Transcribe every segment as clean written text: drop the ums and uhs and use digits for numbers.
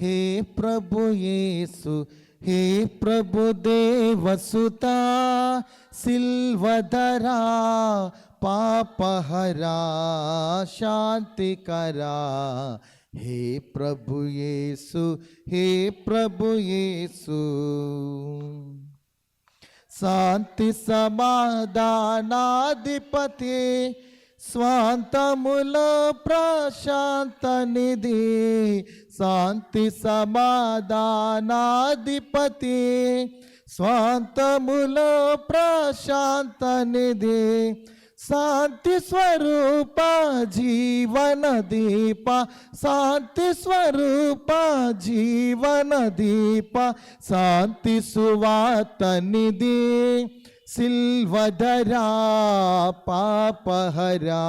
हे प्रभु येसु, हे प्रभु देवसुता, सिल्वधरा पापहरा शांतिकरा। हे प्रभु येसु, हे प्रभु येसु। शांति समाधानाधिपति, स्वांतमुलो प्रशांत निधि। शांति समाधानाधिपति, स्वांतमुलो प्रशांत निधि। शांति स्वरूप जीवन दीप, शांति स्वरूप जीवन दीप, शांति सुवार्त निधि। सिल्वधरा पापहरा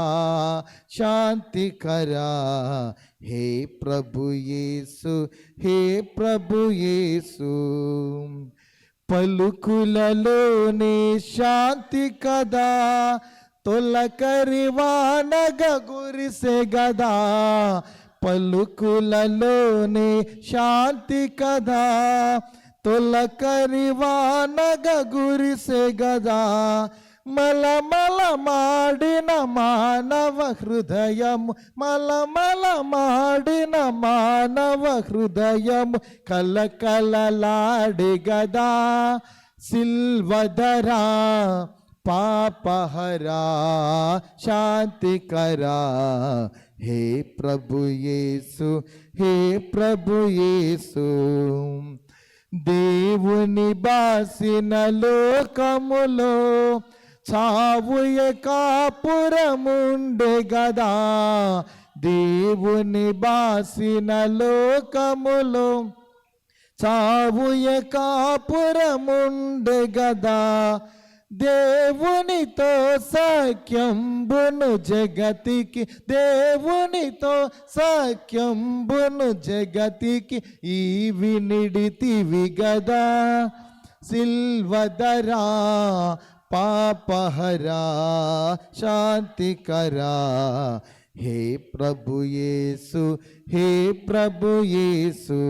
शांतिकरा। हे प्रभु येसु, हे प्रभु येसु। పలుకులలోనే శాంతి కదా, తొలకరివానగ గురిసె గదా। పలుకులలోనే శాంతి కదా, తొలకరివానగ గురిసె గదా। మలమల మాడిన మానవ హృదయము, మలమల మాడిన మానవ హృదయము కలకలలాడి గదా। సిల్వధరా పాపహరా శాంతికరా। हे प्रभु येसु, हे प्रभु येसु। దేవుని బాసిన లోకములో చావుయ కాపురముండే గదా। దేవుని బాసిన లోకములో చావుయ కాపురముండే గదా। దేవునితో సఖ్యంబును జగతికి, దేవునితో సఖ్యంబును జగతికి ఈవి నిడితివి గదా। సిల్వధరా పాపహరా శాంతికరా। हे प्रभु येसु, हे प्रभु येसु।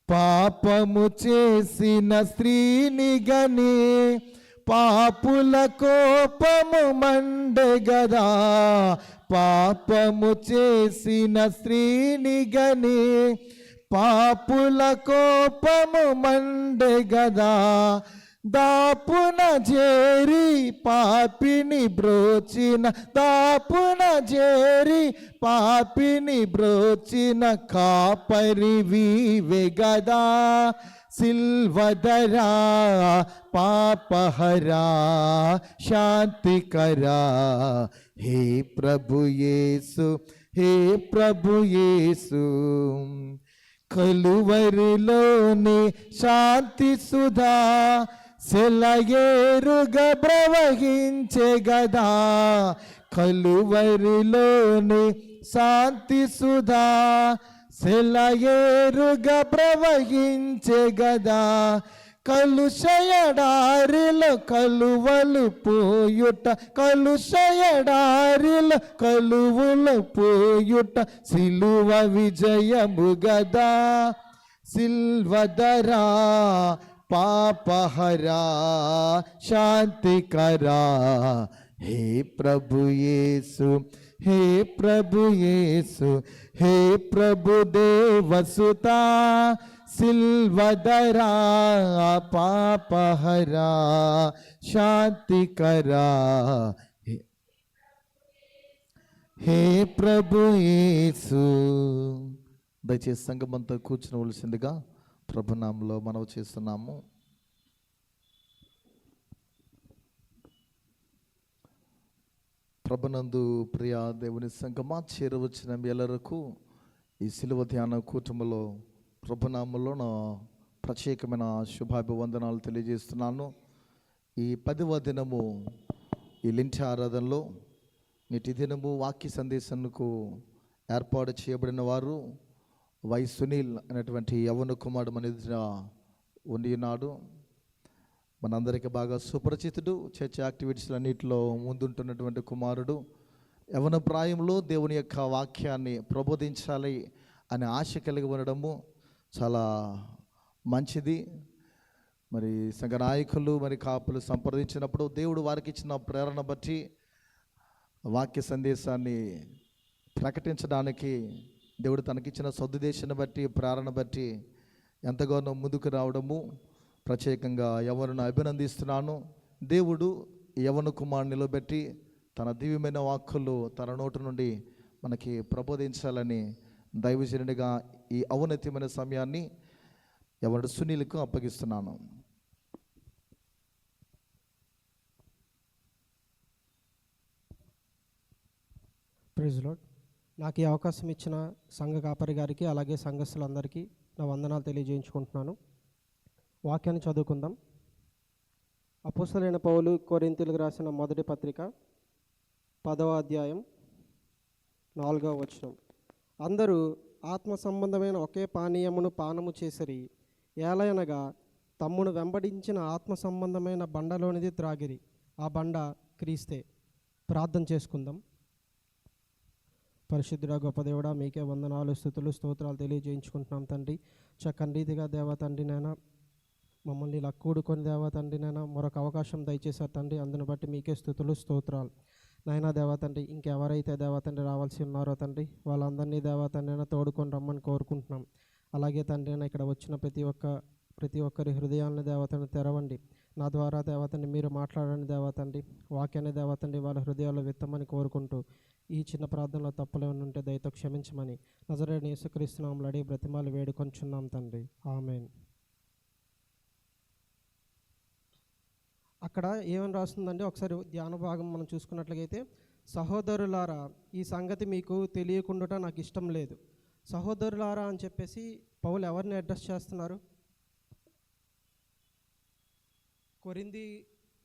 పాపము చేసిన స్త్రీని గని పాపుల కోపము మండే గదా। పాపము చేసిన స్త్రీని గని పాపుల కోపము మండే గదా। దాపున చేరి పాపిని బ్రోచిన, దాపున చేరి పాపిని బ్రోచిన కాపరి వీవే గదా। సిల్వధరా పాపహరా శాంతికరా। हे प्रभु येसु, हे प्रभु येसु। కలువరిలోని శాంతి సుధా సెలయేరుగా ప్రవహించే గదా। కలువరిలోని శాంతి సుధా సెలయేరుగా ప్రవహించే గదా। కలుషయడారిలో కలువలు పోయుట, కలుషయడారిలో కలువలు పోయుట సిలువ విజయము గదా। సిల్వధరా పాపహరా శాంతికరా। हे प्रभु येसु, हे प्रभु येसु। हे प्रभु देवसुता, सिल्वधरा पापहरा शांतिकरा। हे प्रभु येसु। దయచేసి సంఘమంతా కూర్చునవలసిందిగా ప్రభునామములో మనవి చేస్తున్నాము। ప్రభునందు ప్రియ దేవుని సంఘమా, చేరవచ్చిన మీలరకు ఈ సిలువ ధ్యాన కూటములో ప్రభునామములో నా ప్రత్యేకమైన శుభాభివందనాలు తెలియజేస్తున్నాను। ఈ 10వ దినము ఈ లింటి ఆరాధనలో నేటి దినము వాక్య సందేశానికి ఏర్పాటు చేయబడిన వారు వై సునీల్ అనేటువంటి యవ్వన కుమారుడు మన ఎదుట ఉండి ఉన్నాడు। మనందరికీ బాగా సుపరిచితుడు, చర్చ్ యాక్టివిటీస్లు అన్నింటిలో ముందుంటున్నటువంటి కుమారుడు। యవ్వన ప్రాయంలో దేవుని యొక్క వాక్యాన్ని ప్రబోధించాలి అనే ఆశ కలిగి ఉండడము చాలా మంచిది. మరి సంఘ నాయకులు మరి కాపులు సంప్రదించినప్పుడు దేవుడు వారికి ఇచ్చిన ప్రేరణ బట్టి వాక్య సందేశాన్ని ప్రకటించడానికి దేవుడు తనకిచ్చిన సదుద్దేశాన్ని బట్టి ప్రేరణ బట్టి ఎంతగానో ముందుకు రావడము ప్రత్యేకంగా యవ్వనుని అభినందిస్తున్నాను. దేవుడు యవ్వన కుమారుని నిలబెట్టి తన దివ్యమైన వాక్కులు తన నోటి నుండి మనకి ప్రబోధించాలని దైవజనుడిగా ఈ ఔన్నత్యమైన సమయాన్ని యవ్వనుడు సునీల్కు అప్పగిస్తున్నాను. Praise lord. నాకు ఈ అవకాశం ఇచ్చిన సంఘ కాపరి గారికి అలాగే సంఘస్థులందరికీ నా వందనాలు తెలియజేయించుకుంటున్నాను. వాక్యాన్ని చదువుకుందాం. అపోస్తలుడైన పౌలు కొరింథీయులకు రాసిన మొదటి పత్రిక 10వ అధ్యాయం 4వ వచనం. అందరూ ఆత్మ సంబంధమైన ఒకే పానీయమును పానము చేసిరి, ఏలయనగా తమ్మును వెంబడించిన ఆత్మ సంబంధమైన బండలోనిది త్రాగిరి, ఆ బండ క్రీస్తే. ప్రార్థన చేసుకుందాం. పరిశుద్ధుడా గొప్ప దేవుడా, మీకే వందనాలు స్తుతులు స్తోత్రాలు తెలియజేయించుకుంటున్నాం తండ్రి. చక్కని రీతిగా దేవా తండ్రి నైనా మమ్మల్ని ఇలా కూడుకొని దేవా తండ్రి నైనా మరొక అవకాశం దయచేశారు తండ్రి. అందుని బట్టి మీకే స్తుతులు స్తోత్రాలు నైనా దేవా తండ్రి. ఇంకెవరైతే దేవా తండ్రి రావాల్సి ఉన్నారో తండ్రి వాళ్ళందరినీ దేవా తండ్రి అయినా తోడుకొని రమ్మని కోరుకుంటున్నాం. అలాగే తండ్రి అయినా ఇక్కడ వచ్చిన ప్రతి ఒక్కరి హృదయాలను దేవతని తెరవండి. నా ద్వారా దేవతండి మీరు మాట్లాడండి దేవతండి. వాక్యాన్ని దేవతండి వాళ్ళ హృదయాల్లో విత్తమని కోరుకుంటూ ఈ చిన్న ప్రార్థనలో తప్పులు ఏమైనా ఉంటే దయతో క్షమించమని నజరేయుడైన యేసుక్రీస్తు నామములో అడిగి బ్రతిమాలి వేడుకొంచున్నాం తండ్రి, ఆమేన్. అక్కడ ఏమని రాస్తుందంటే ఒకసారి ధ్యాన భాగం మనం చూసుకున్నట్లయితే, సహోదరులారా ఈ సంగతి మీకు తెలియకుండా నాకు ఇష్టం లేదు. సహోదరులారా అని చెప్పేసి పౌలు ఎవరిని అడ్రస్ చేస్తున్నారు? కొరింథీ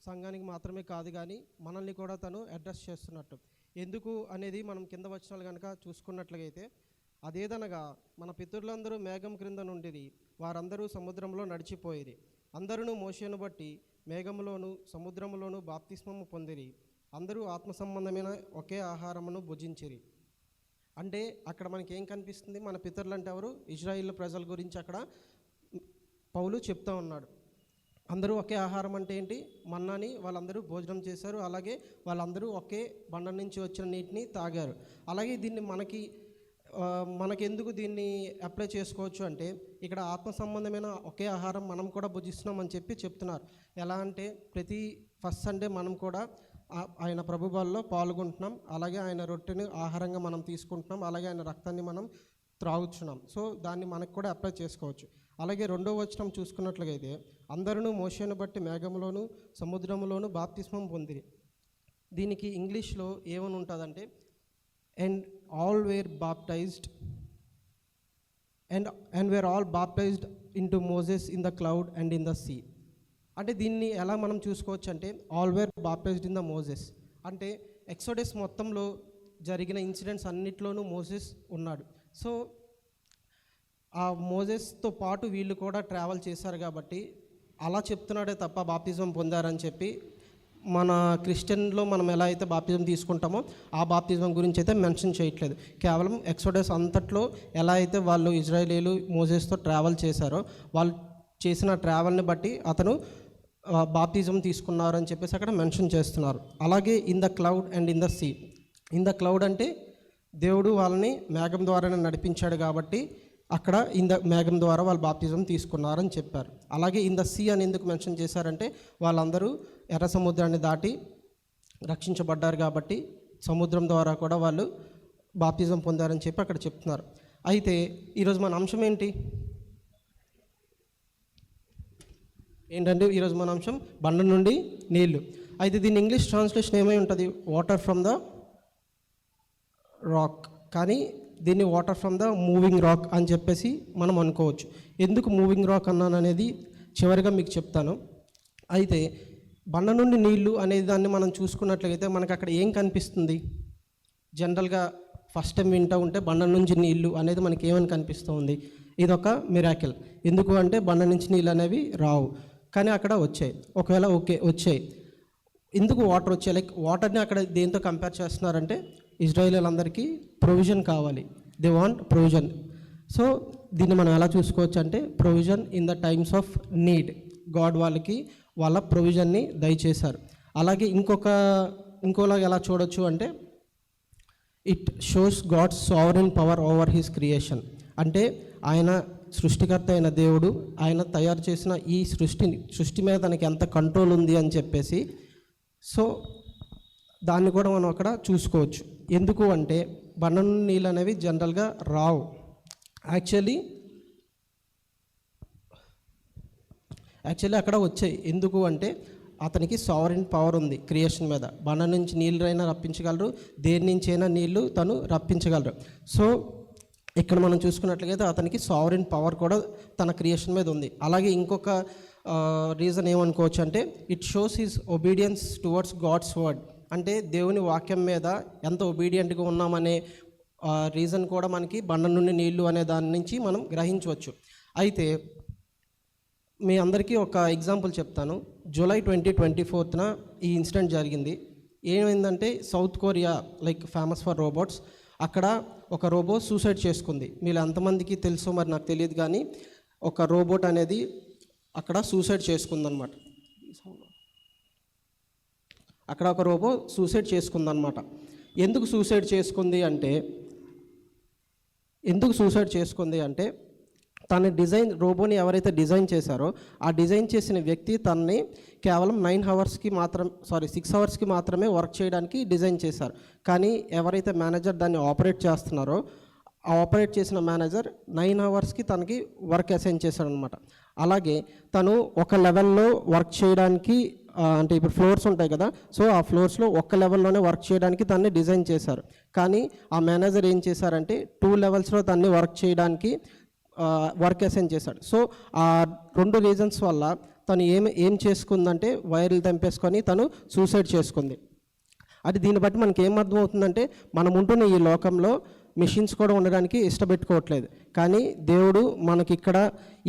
సంఘానికి మాత్రమే కాదు కానీ మనల్ని కూడా తను అడ్రస్ చేస్తున్నట్టు. ఎందుకు అనేది మనం కింద వచనాలు కనుక చూసుకున్నట్లయితే, అదేదనగా మన పితరులందరూ మేఘం క్రింద నుండిరి, వారందరూ సముద్రంలో నడిచిపోయిరి, అందరూ మోషేను బట్టి మేఘములోను సముద్రములోను బాప్తిస్మము పొందిరి, అందరూ ఆత్మ సంబంధమైన ఒకే ఆహారమును భుజించిరి. అంటే అక్కడ మనకి ఏం కనిపిస్తుంది? మన పితరులు అంటే ఎవరు? ఇజ్రాయిల్ ప్రజల గురించి అక్కడ పౌలు చెప్తా ఉన్నాడు. అందరూ ఒకే ఆహారం అంటే ఏంటి? మన్నాని వాళ్ళందరూ భోజనం చేశారు. అలాగే వాళ్ళందరూ ఒకే బండ నుంచి వచ్చిన నీటిని తాగారు. అలాగే దీన్ని మనకెందుకు దీన్ని అప్లై చేసుకోవచ్చు అంటే, ఇక్కడ ఆత్మ సంబంధమైన ఒకే ఆహారం మనం కూడా భుజిస్తున్నాం అని చెప్తున్నారు. ఎలా అంటే ప్రతి ఫస్ట్ సండే మనం కూడా ఆయన ప్రభుబలిలో పాల్గొంటున్నాం. అలాగే ఆయన రొట్టెని ఆహారంగా మనం తీసుకుంటున్నాం. అలాగే ఆయన రక్తాన్ని మనం త్రాగుతున్నాం. సో దాన్ని మనకు కూడా అప్లై చేసుకోవచ్చు. అలాగే 2వ వచనం చూసుకున్నట్లయితే, అందరూ మోషేను బట్టి మేఘములోను సముద్రములోను బాప్తిస్మం పొందిరి. దీనికి ఇంగ్లీష్లో ఏమని ఉంటుందంటే, and all were baptized and were all baptized into Moses in the cloud and in the sea. అంటే దీన్ని ఎలా మనం చూసుకోవచ్చు అంటే, all were baptized in the Moses అంటే ఎక్సోడస్ మొత్తంలో జరిగిన ఇన్సిడెంట్స్ అన్నిట్లోనూ మోసెస్ ఉన్నాడు. సో ఆ మోసెస్తో పాటు వీళ్ళు కూడా ట్రావెల్ చేశారు కాబట్టి అలా చెప్తున్నాడే తప్ప బాప్తిజం పొందారని చెప్పి మన క్రిస్టియన్లో మనం ఎలా అయితే బాప్తిజం తీసుకుంటామో ఆ బాప్తిజం గురించి అయితే మెన్షన్ చేయట్లేదు. కేవలం ఎక్సోడస్ అంతట్లో ఎలా అయితే వాళ్ళు ఇజ్రాయేలీలు మోసెస్తో ట్రావెల్ చేశారో వాళ్ళు చేసిన ట్రావెల్ని బట్టి అతను బాప్తిజం తీసుకున్నారు అని చెప్పేసి అక్కడ మెన్షన్ చేస్తున్నారు. అలాగే in the cloud and in the sea. In the cloud అంటే దేవుడు వాళ్ళని మేఘం ద్వారానే నడిపించాడు కాబట్టి అక్కడ ఇన్ ద మేఘం ద్వారా వాళ్ళు బాప్తిజం తీసుకున్నారని చెప్పారు. అలాగే ఇన్ ద సీ అని ఎందుకు మెన్షన్ చేశారంటే, వాళ్ళందరూ ఎర్ర సముద్రాన్ని దాటి రక్షించబడ్డారు కాబట్టి సముద్రం ద్వారా కూడా వాళ్ళు బాప్తిజం పొందారని చెప్పి అక్కడ చెప్తున్నారు. అయితే ఈరోజు మన అంశం ఏంటంటే ఈరోజు మన అంశం బండ నుండి నీళ్లు. అయితే దీని ఇంగ్లీష్ ట్రాన్స్లేషన్ ఏమై ఉంటుంది? Water from the rock. కానీ దీన్ని water from the moving rock అని చెప్పేసి మనం అనుకోవచ్చు. ఎందుకు మూవింగ్ రాక్ అన్నాను అనేది చివరిగా మీకు చెప్తాను. అయితే బండ నుండి నీళ్లు అనేది దాన్ని మనం చూసుకున్నట్లయితే మనకు అక్కడ ఏం కనిపిస్తుంది? జనరల్గా ఫస్ట్ టైం వింటూ ఉంటే బండ నుంచి నీళ్లు అనేది మనకి ఏమని కనిపిస్తుంది? ఇదొక మిరాకిల్. ఎందుకు అంటే బండ నుంచి నీళ్ళు అనేవి రావు, కానీ అక్కడ వచ్చాయి. ఒకవేళ వచ్చాయి, ఎందుకు వాటర్ వచ్చాయి? లైక్ వాటర్ని అక్కడ దేంతో కంపేర్ చేస్తున్నారంటే, ఇజ్రాయేలీలందరికీ ప్రొవిజన్ కావాలి. They want provision. సో దీన్ని మనం ఎలా చూసుకోవచ్చు అంటే provision in the times of need. God వాళ్ళకి వాళ్ళ ప్రొవిజన్ని దయచేశారు. అలాగే ఇంకోలాగా ఎలా చూడొచ్చు అంటే it shows God's sovereign power over his creation. అంటే ఆయన సృష్టికర్త అయిన దేవుడు ఆయన తయారు చేసిన ఈ సృష్టి మీద తనకి ఎంత కంట్రోల్ ఉంది అని చెప్పేసి, సో దాన్ని కూడా మనం అక్కడ చూసుకోవచ్చు. ఎందుకు అంటే బండ నుండి నీళ్ళు అనేవి జనరల్గా రావు. యాక్చువల్లీ అక్కడ వచ్చాయి. ఎందుకు అంటే అతనికి సావరెన్ పవర్ ఉంది క్రియేషన్ మీద. బండ నుంచి నీళ్ళైనా రప్పించగలరు, దేని నుంచైనా నీళ్లు తను రప్పించగలరు. సో ఇక్కడ మనం చూసుకున్నట్లయితే అతనికి సావరెన్ పవర్ కూడా తన క్రియేషన్ మీద ఉంది. అలాగే ఇంకొక రీజన్ ఏమనుకోవచ్చు అంటే it shows his obedience towards God's word. అంటే దేవుని వాక్యం మీద ఎంత ఒబీడియంట్గా ఉన్నామనే రీజన్ కూడా మనకి బండ నుండి నీళ్లు అనే దాని నుంచి మనం గ్రహించవచ్చు. అయితే మీ అందరికీ ఒక ఎగ్జాంపుల్ చెప్తాను. జూలై 2024 ఈ ఇన్సిడెంట్ జరిగింది. ఏమైందంటే south Korea famous for robots, అక్కడ ఒక రోబో సూసైడ్ చేసుకుంది. మీరు ఎంతమందికి తెలుసో మరి నాకు తెలియదు, కానీ ఒక రోబోట్ అనేది అక్కడ సూసైడ్ చేసుకుందనమాట. అక్కడ ఒక రోబో సూసైడ్ చేసుకుందనమాట. ఎందుకు సూసైడ్ చేసుకుంది అంటే తన రోబోని ఎవరైతే డిజైన్ చేశారో ఆ డిజైన్ చేసిన వ్యక్తి తనని కేవలం 6 అవర్స్కి మాత్రమే వర్క్ చేయడానికి డిజైన్ చేశారు. కానీ ఎవరైతే మేనేజర్ దాన్ని ఆపరేట్ చేస్తున్నారో ఆ ఆపరేట్ చేసిన మేనేజర్ 9 అవర్స్కి తనకి వర్క్ అసైన్ చేశాడనమాట. అలాగే తను ఒక లెవెల్లో వర్క్ చేయడానికి, అంటే ఇప్పుడు ఫ్లోర్స్ ఉంటాయి కదా, సో ఆ ఫ్లోర్స్లో ఒక్క లెవెల్లోనే వర్క్ చేయడానికి దాన్ని డిజైన్ చేశారు. కానీ ఆ మేనేజర్ ఏం చేశారంటే 2 లెవెల్స్లో దాన్ని వర్క్ చేయడానికి వర్క్ అసైన్ చేశాడు. సో ఆ 2 రీజన్స్ వల్ల తను ఏం చేసుకుందంటే వైర్లు తెంపేసుకొని తను సూసైడ్ చేసుకుంది. అది దీన్ని బట్టి మనకి ఏం అర్థమవుతుందంటే మనం ఉంటున్న ఈ లోకంలో మెషిన్స్ కూడా ఉండడానికి ఇష్టపెట్టుకోవట్లేదు, కానీ దేవుడు మనకి ఇక్కడ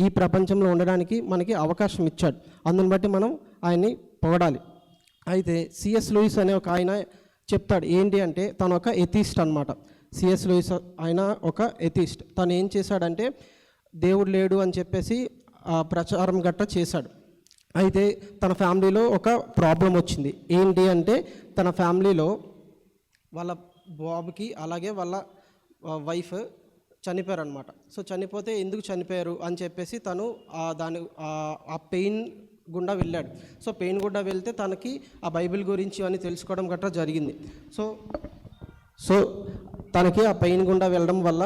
ఈ ప్రపంచంలో ఉండడానికి మనకి అవకాశం ఇచ్చాడు. అందుని బట్టి మనం ఆయన్ని పొగడాలి. అయితే సిఎస్ లూయిస్ అనే ఒక ఆయన చెప్తాడు ఏంటి అంటే తను ఒక ఎథీస్ట్ అనమాట. సిఎస్ లూయిస్ ఆయన ఒక ఎథీస్ట్. తను ఏం చేశాడంటే దేవుడు లేడు అని చెప్పేసి ప్రచారం గట్రా చేశాడు. అయితే తన ఫ్యామిలీలో ఒక ప్రాబ్లం వచ్చింది. ఏంటి అంటే తన ఫ్యామిలీలో వాళ్ళ బాబుకి అలాగే వాళ్ళ వైఫ్ చనిపోయారు అనమాట. సో చనిపోతే ఎందుకు చనిపోయారు అని చెప్పేసి తను ఆ పెయిన్ గుండా వెళ్ళాడు. సో పెయిన్ గుండా వెళ్తే తనకి ఆ బైబిల్ గురించి అని తెలుసుకోవడం గట్రా జరిగింది. సో తనకి ఆ పెయిన్ గుండా వెళ్ళడం వల్ల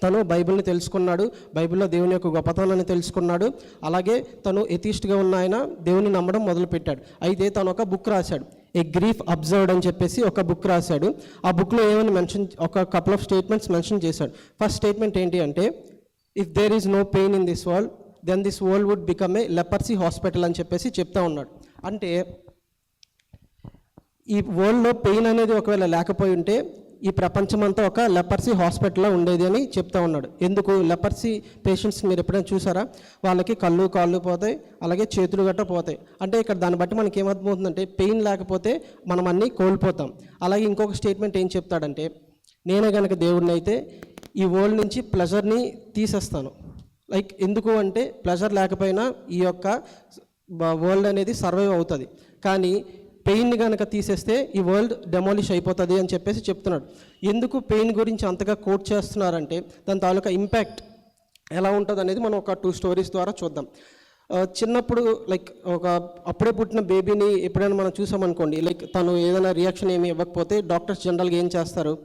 తను బైబిల్ని తెలుసుకున్నాడు, బైబిల్లో దేవుని యొక్క గొప్పతనాన్ని తెలుసుకున్నాడు. అలాగే తను ఎథీస్ట్గా ఉన్న ఆయన దేవుని నమ్మడం మొదలుపెట్టాడు. అయితే తను ఒక బుక్ రాశాడు, ఏ గ్రీఫ్ అబ్జర్వ్డ్ అని చెప్పేసి ఒక బుక్ రాశాడు. ఆ బుక్లో ఏమని ఒక కపుల్ ఆఫ్ స్టేట్మెంట్స్ మెన్షన్ చేశాడు. ఫస్ట్ స్టేట్మెంట్ ఏంటి అంటే if there is no pain in this world then this world would become a leprosy hospital అని చెప్పేసి చెప్తా ఉన్నాడు. అంటే ఈ వరల్డ్లో పెయిన్ అనేది ఒకవేళ లేకపోయి ఉంటే ఈ ప్రపంచమంతా ఒక లెపర్సీ హాస్పిటల్లో ఉండేది అని చెప్తా ఉన్నాడు. ఎందుకు లెపర్సీ పేషెంట్స్ మీరు ఎప్పుడైనా చూసారా? వాళ్ళకి కాళ్ళు పోతాయి, అలాగే చేతులు గట్ట పోతాయి. అంటే ఇక్కడ దాన్ని బట్టి మనకి ఏమర్థమవుతుందంటే పెయిన్ లేకపోతే మనం అన్నీ కోల్పోతాం. అలాగే ఇంకొక స్టేట్మెంట్ ఏం చెప్తాడంటే నేనే కనుక దేవుడిని అయితే ఈ వరల్డ్ నుంచి ప్లెజర్ని తీసేస్తాను. ఎందుకు అంటే ప్లెజర్ లేకపోయినా ఈ యొక్క వరల్డ్ అనేది సర్వైవ్ అవుతుంది, కానీ పెయిన్ని కనుక తీసేస్తే ఈ వరల్డ్ డెమాలిష్ అయిపోతుంది అని చెప్పేసి చెప్తున్నాడు. ఎందుకు పెయిన్ గురించి అంతగా కోట్ చేస్తున్నారంటే దాని తాలూకా ఇంపాక్ట్ ఎలా ఉంటుంది అనేది మనం ఒక 2 స్టోరీస్ ద్వారా చూద్దాం. చిన్నప్పుడు ఒక అప్పుడే పుట్టిన బేబీని ఎప్పుడైనా మనం చూసామనుకోండి, తను ఏదైనా రియాక్షన్ ఏమి ఇవ్వకపోతే డాక్టర్స్ జనరల్గా ఏం చేస్తారు,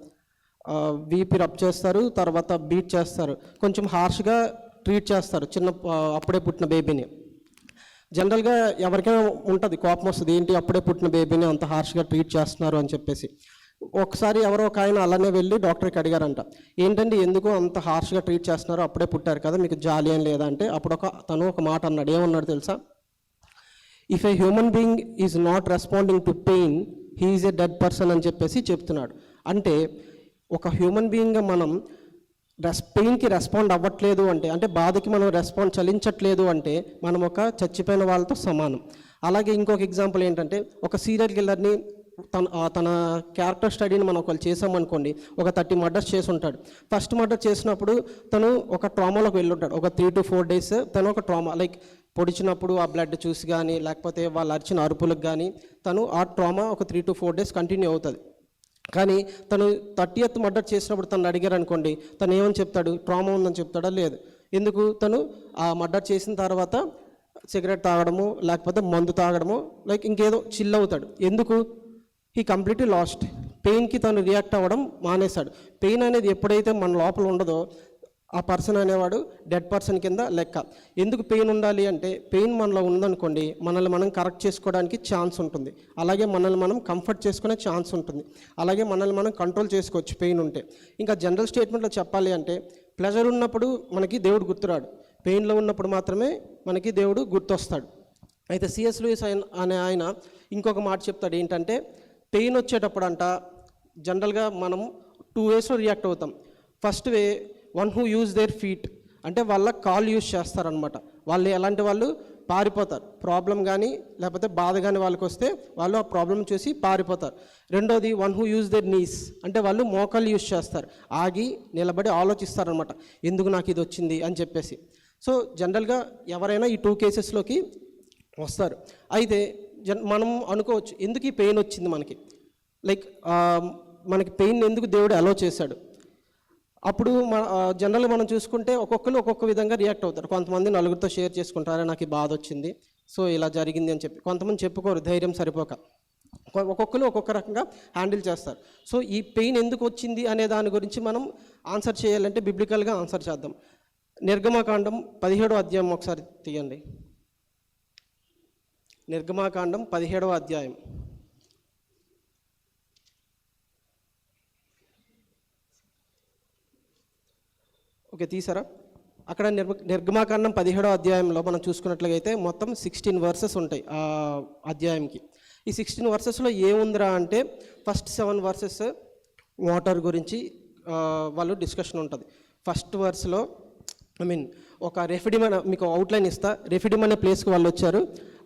వీపీ రబ్ చేస్తారు, తర్వాత బీట్ చేస్తారు, కొంచెం హార్ష్గా ట్రీట్ చేస్తారు అప్పుడే పుట్టిన బేబీని. జనరల్గా ఎవరికైనా ఉంటుంది, కోపం వస్తుంది, ఏంటి అప్పుడే పుట్టిన బేబీని అంత హార్ష్గా ట్రీట్ చేస్తున్నారు అని చెప్పేసి. ఒకసారి ఎవరో ఒక ఆయన అలానే వెళ్ళి డాక్టర్కి అడిగారంట, ఏంటంటే ఎందుకు అంత హార్ష్గా ట్రీట్ చేస్తున్నారు, అప్పుడే పుట్టారు కదా, మీకు జాలి ఏం లేదా అంటే అప్పుడు తను ఒక మాట అన్నాడు. ఏమన్నాడు తెలుసా? If a human being is not responding to pain he is a dead person అని చెప్పేసి చెప్తున్నాడు. అంటే ఒక హ్యూమన్ బీయింగ్గా మనం పెయిన్కి రెస్పాండ్ అవ్వట్లేదు అంటే బాధకి మనం చలించట్లేదు అంటే మనం ఒక చచ్చిపోయిన వాళ్ళతో సమానం. అలాగే ఇంకొక ఎగ్జాంపుల్ ఏంటంటే ఒక సీరియల్ కిల్లర్ని తన క్యారెక్టర్ స్టడీని మనం ఒకళ్ళు చేసామనుకోండి, ఒక 30 మర్డర్స్ చేసి ఉంటాడు. ఫస్ట్ మర్డర్ చేసినప్పుడు తను ఒక ట్రామాలోకి వెళ్ళి ఉంటాడు. ఒక 3 to 4 days తను ఒక ట్రామా, లైక్ పొడిచినప్పుడు ఆ బ్లడ్ చూసి కానీ, లేకపోతే వాళ్ళు అరిచిన అరుపులకు కానీ తను ఆ ట్రామా ఒక 3 to 4 days కంటిన్యూ అవుతుంది. కానీ తను 30th మర్డర్ చేసినప్పుడు తను అడిగారు అనుకోండి, తను ఏమని చెప్తాడు? ట్రామా ఉందని చెప్తాడా? లేదు. ఎందుకు? తను ఆ మర్డర్ చేసిన తర్వాత సిగరెట్ తాగడము, లేకపోతే మందు తాగడము, లైక్ ఇంకేదో చిల్ అవుతాడు. ఎందుకు? He completely last. పెయిన్కి తను రియాక్ట్ అవ్వడం మానేశాడు. పెయిన్ అనేది ఎప్పుడైతే మన లోపల ఉండదో ఆ పర్సన్ అనేవాడు డెడ్ పర్సన్ కింద లెక్క. ఎందుకు పెయిన్ ఉండాలి అంటే, పెయిన్ మనలో ఉందనుకోండి, మనల్ని మనం కరెక్ట్ చేసుకోవడానికి ఛాన్స్ ఉంటుంది, అలాగే మనల్ని మనం కంఫర్ట్ చేసుకునే ఛాన్స్ ఉంటుంది, అలాగే మనల్ని మనం కంట్రోల్ చేసుకోవచ్చు పెయిన్ ఉంటే. ఇంకా జనరల్ స్టేట్మెంట్లో చెప్పాలి అంటే, ప్లెజర్ ఉన్నప్పుడు మనకి దేవుడు గుర్తురాడు, పెయిన్లో ఉన్నప్పుడు మాత్రమే మనకి దేవుడు గుర్తొస్తాడు. అయితే సిఎస్ లూయిస్ అనే ఆయన ఇంకొక మాట చెప్తాడు ఏంటంటే, పెయిన్ వచ్చేటప్పుడు అంట జనరల్గా మనం 2 waysలో రియాక్ట్ అవుతాం. First way, one who use there feet, అంటే వాళ్ళ కాల్ యూజ్ చేస్తారనమాట. వాళ్ళు ఎలాంటి వాళ్ళు? పారిపోతారు. ప్రాబ్లం కానీ లేకపోతే బాధ కానీ వాళ్ళకి వస్తే వాళ్ళు ఆ ప్రాబ్లం చూసి పారిపోతారు. రెండోది, one who use their knees, అంటే వాళ్ళు మోకాలు యూజ్ చేస్తారు, ఆగి నిలబడి ఆలోచిస్తారనమాట, ఎందుకు నాకు ఇది వచ్చింది అని చెప్పేసి. సో జనరల్గా ఎవరైనా ఈ 2 కేసెస్లోకి వస్తారు. అయితే మనం అనుకోవచ్చు, ఎందుకు ఈ పెయిన్ వచ్చింది మనకి, లైక్ మనకి పెయిన్ ఎందుకు దేవుడు అలో చేశాడు? అప్పుడు జనరల్గా మనం చూసుకుంటే ఒక్కొక్కరు ఒక్కొక్క విధంగా రియాక్ట్ అవుతారు. కొంతమంది నలుగురితో షేర్ చేసుకుంటారు, నాకు ఈ బాధ వచ్చింది, సో ఇలా జరిగింది అని చెప్పి. కొంతమంది చెప్పుకోరు, ధైర్యం సరిపోక. ఒక్కొక్కరు ఒక్కొక్క రకంగా హ్యాండిల్ చేస్తారు. సో ఈ పెయిన్ ఎందుకు వచ్చింది అనే దాని గురించి మనం ఆన్సర్ చేయాలంటే బిబ్లికల్గా ఆన్సర్ చేద్దాం. నిర్గమకాండం 17వ అధ్యాయం ఒకసారి తీయండి. నిర్గమకాండం 17వ అధ్యాయం. ఓకే, తీసారా? అక్కడ నిర్గమకాండం 17వ అధ్యాయంలో మనం చూసుకున్నట్లయితే మొత్తం 16 verses ఉంటాయి ఆ అధ్యాయంకి. ఈ 16 versesలో ఏముందిరా అంటే, ఫస్ట్ 7 verses వాటర్ గురించి వాళ్ళు డిస్కషన్ ఉంటుంది. ఫస్ట్ వర్స్లో ఒక రెఫిడిమ్ అనే, మీకు అవుట్లైన్ ఇస్తా, రెఫిడిమ్ అనే ప్లేస్కి వాళ్ళు వచ్చారు.